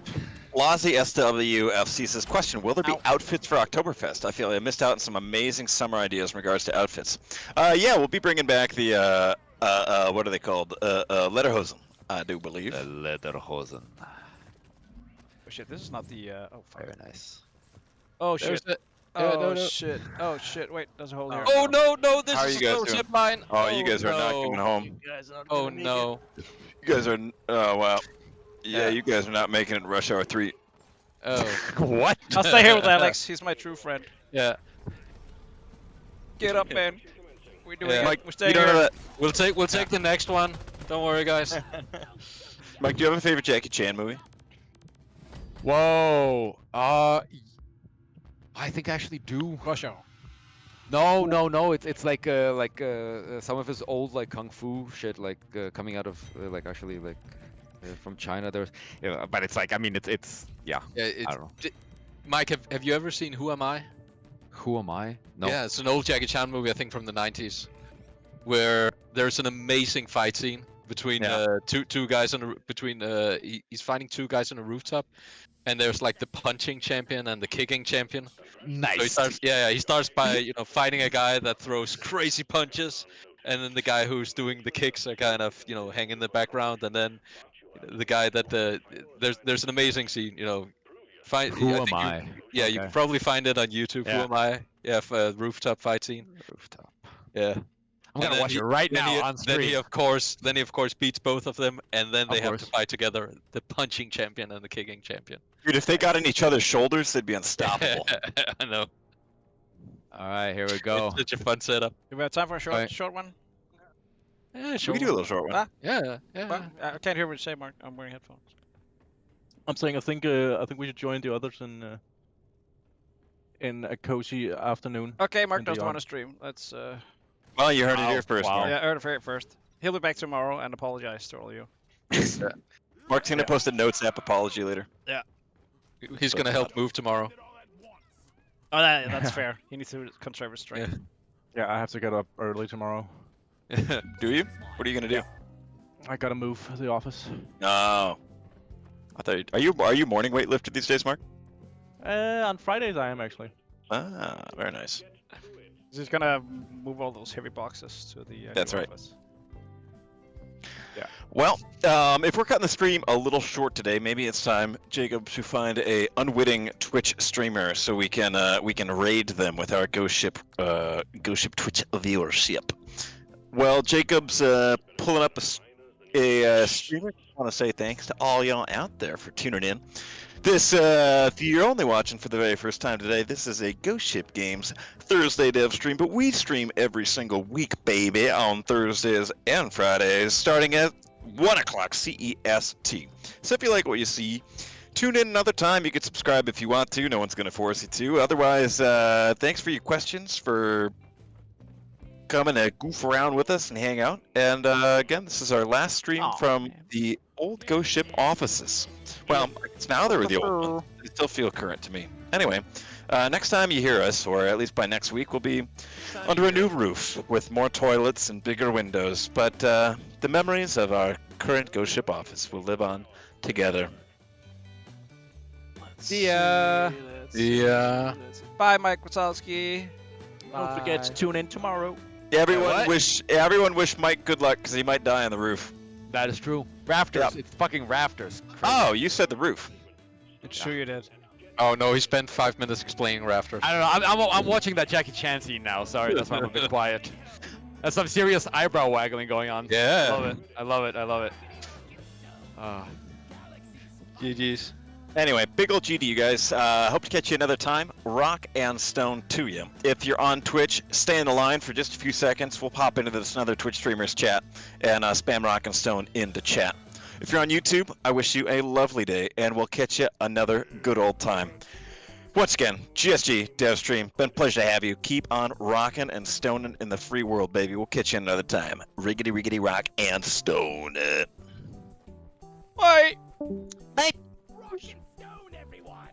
Lazi SWFC says, question, will there be outfits for Oktoberfest? I feel I missed out on some amazing summer ideas in regards to outfits. Yeah, we'll be bringing back the, what are they called? Lederhosen, I do believe. Lederhosen. Oh shit, this is not the, oh fuck. Very nice. Oh There's shit. the- Oh no. shit. Oh shit, wait, there's a hole here. Oh no, this How are is you a guys slow doing? zip line. Oh, you guys are not no. coming home. Oh no. You guys are, oh wow. Yeah, you guys are not making it Rush Hour 3. Oh. What? I'll stay here with Alex, he's my true friend. Yeah. Get up, man. We're doing Yeah. it. Mike, We're you staying don't know here. that. We'll take the next one. Don't worry, guys. Mike, do you have a favorite Jackie Chan movie? Whoa. I think I actually do. Rush Hour. No. It's like some of his old like kung fu shit, like coming out of from China. There's, but it's like, I mean, it's yeah. Yeah, I don't know. Mike, have you ever seen Who Am I? Who am I? No. Yeah, it's an old Jackie Chan movie, I think from the 90s, where there's an amazing fight scene between two guys he's fighting two guys on a rooftop, and there's like the punching champion and the kicking champion. Nice. So he starts by fighting a guy that throws crazy punches, and then the guy who's doing the kicks are kind of hang in the background, and then the guy that there's an amazing scene. Who am I? Yeah, you Okay. can probably find it on YouTube. Yeah. Who am I? Yeah, for rooftop fight scene. Rooftop. Yeah. I'm gonna watch it right now on Then he stream. of course beats both of them, and then they Of have to course. fight together. The punching champion and the kicking champion. Dude, if they got in each other's shoulders, they'd be unstoppable. I know. All right, here we go. It's such a fun setup. Do we have time for a short, Alright. short one? Yeah, We sure. can do a little short one. Yeah. I can't hear what you say, Mark. I'm wearing headphones. I'm saying I think we should join the others in a cozy afternoon. Okay, Mark And doesn't beyond. want to stream. Let's Well, you heard it Wow, here first, wow. Mark. yeah, I heard it first. He'll be back tomorrow and apologize to all of you. Mark's gonna post a notes app apology later. He's gonna help move tomorrow. Oh, that's fair. He needs to conserve his strength. Yeah, I have to get up early tomorrow. Do you? What are you gonna do? I gotta move the office. No. I thought. Are you morning weightlifter these days, Mark? On Fridays I am actually. Ah, very nice. He's gonna move all those heavy boxes to the That's new right. office. Yeah. Well, if we're cutting the stream a little short today, maybe it's time, Jacob, to find a unwitting Twitch streamer so we can raid them with our Ghost Ship Twitch viewership. Well, Jacob's pulling up a streamer. I want to say thanks to all y'all out there for tuning in. This, if you're only watching for the very first time today, this is a Ghost Ship Games Thursday dev stream, but we stream every single week, baby, on Thursdays and Fridays, starting at 1 o'clock CEST. So if you like what you see, tune in another time. You can subscribe if you want to. No one's going to force you to. Otherwise, thanks for your questions, for coming to goof around with us and hang out. And again, this is our last stream from the old Ghost Ship offices. Well, it's now they're the old ones. They still feel current to me. Anyway, next time you hear us, or at least by next week, we'll be under a new roof with more toilets and bigger windows. But the memories of our current Ghost Ship office will live on together. See ya. See ya. Bye, Mike Wazowski. Don't forget to tune in tomorrow. Everyone wish Mike good luck because he might die on the roof. That is true. Rafters. Yep. It's fucking rafters. Crazy. Oh, you said the roof. It's true you did. Oh no, he spent 5 minutes explaining rafters. I don't know. I'm watching that Jackie Chan scene now. Sorry, that's why I'm a bit quiet. There's some serious eyebrow waggling going on. Yeah. I love it. I love it. I love it. GG's. Anyway, big ol' G to you guys. Hope to catch you another time. Rock and stone to you. If you're on Twitch, stay in the line for just a few seconds. We'll pop into this another Twitch streamers chat and spam rock and stone into chat. If you're on YouTube, I wish you a lovely day, and we'll catch you another good old time. Once again, GSG Dev Stream. Been a pleasure to have you. Keep on rocking and stoning in the free world, baby. We'll catch you another time. Riggedy, riggedy, rock and stone it. Bye. Bye. Rock and stone, everyone!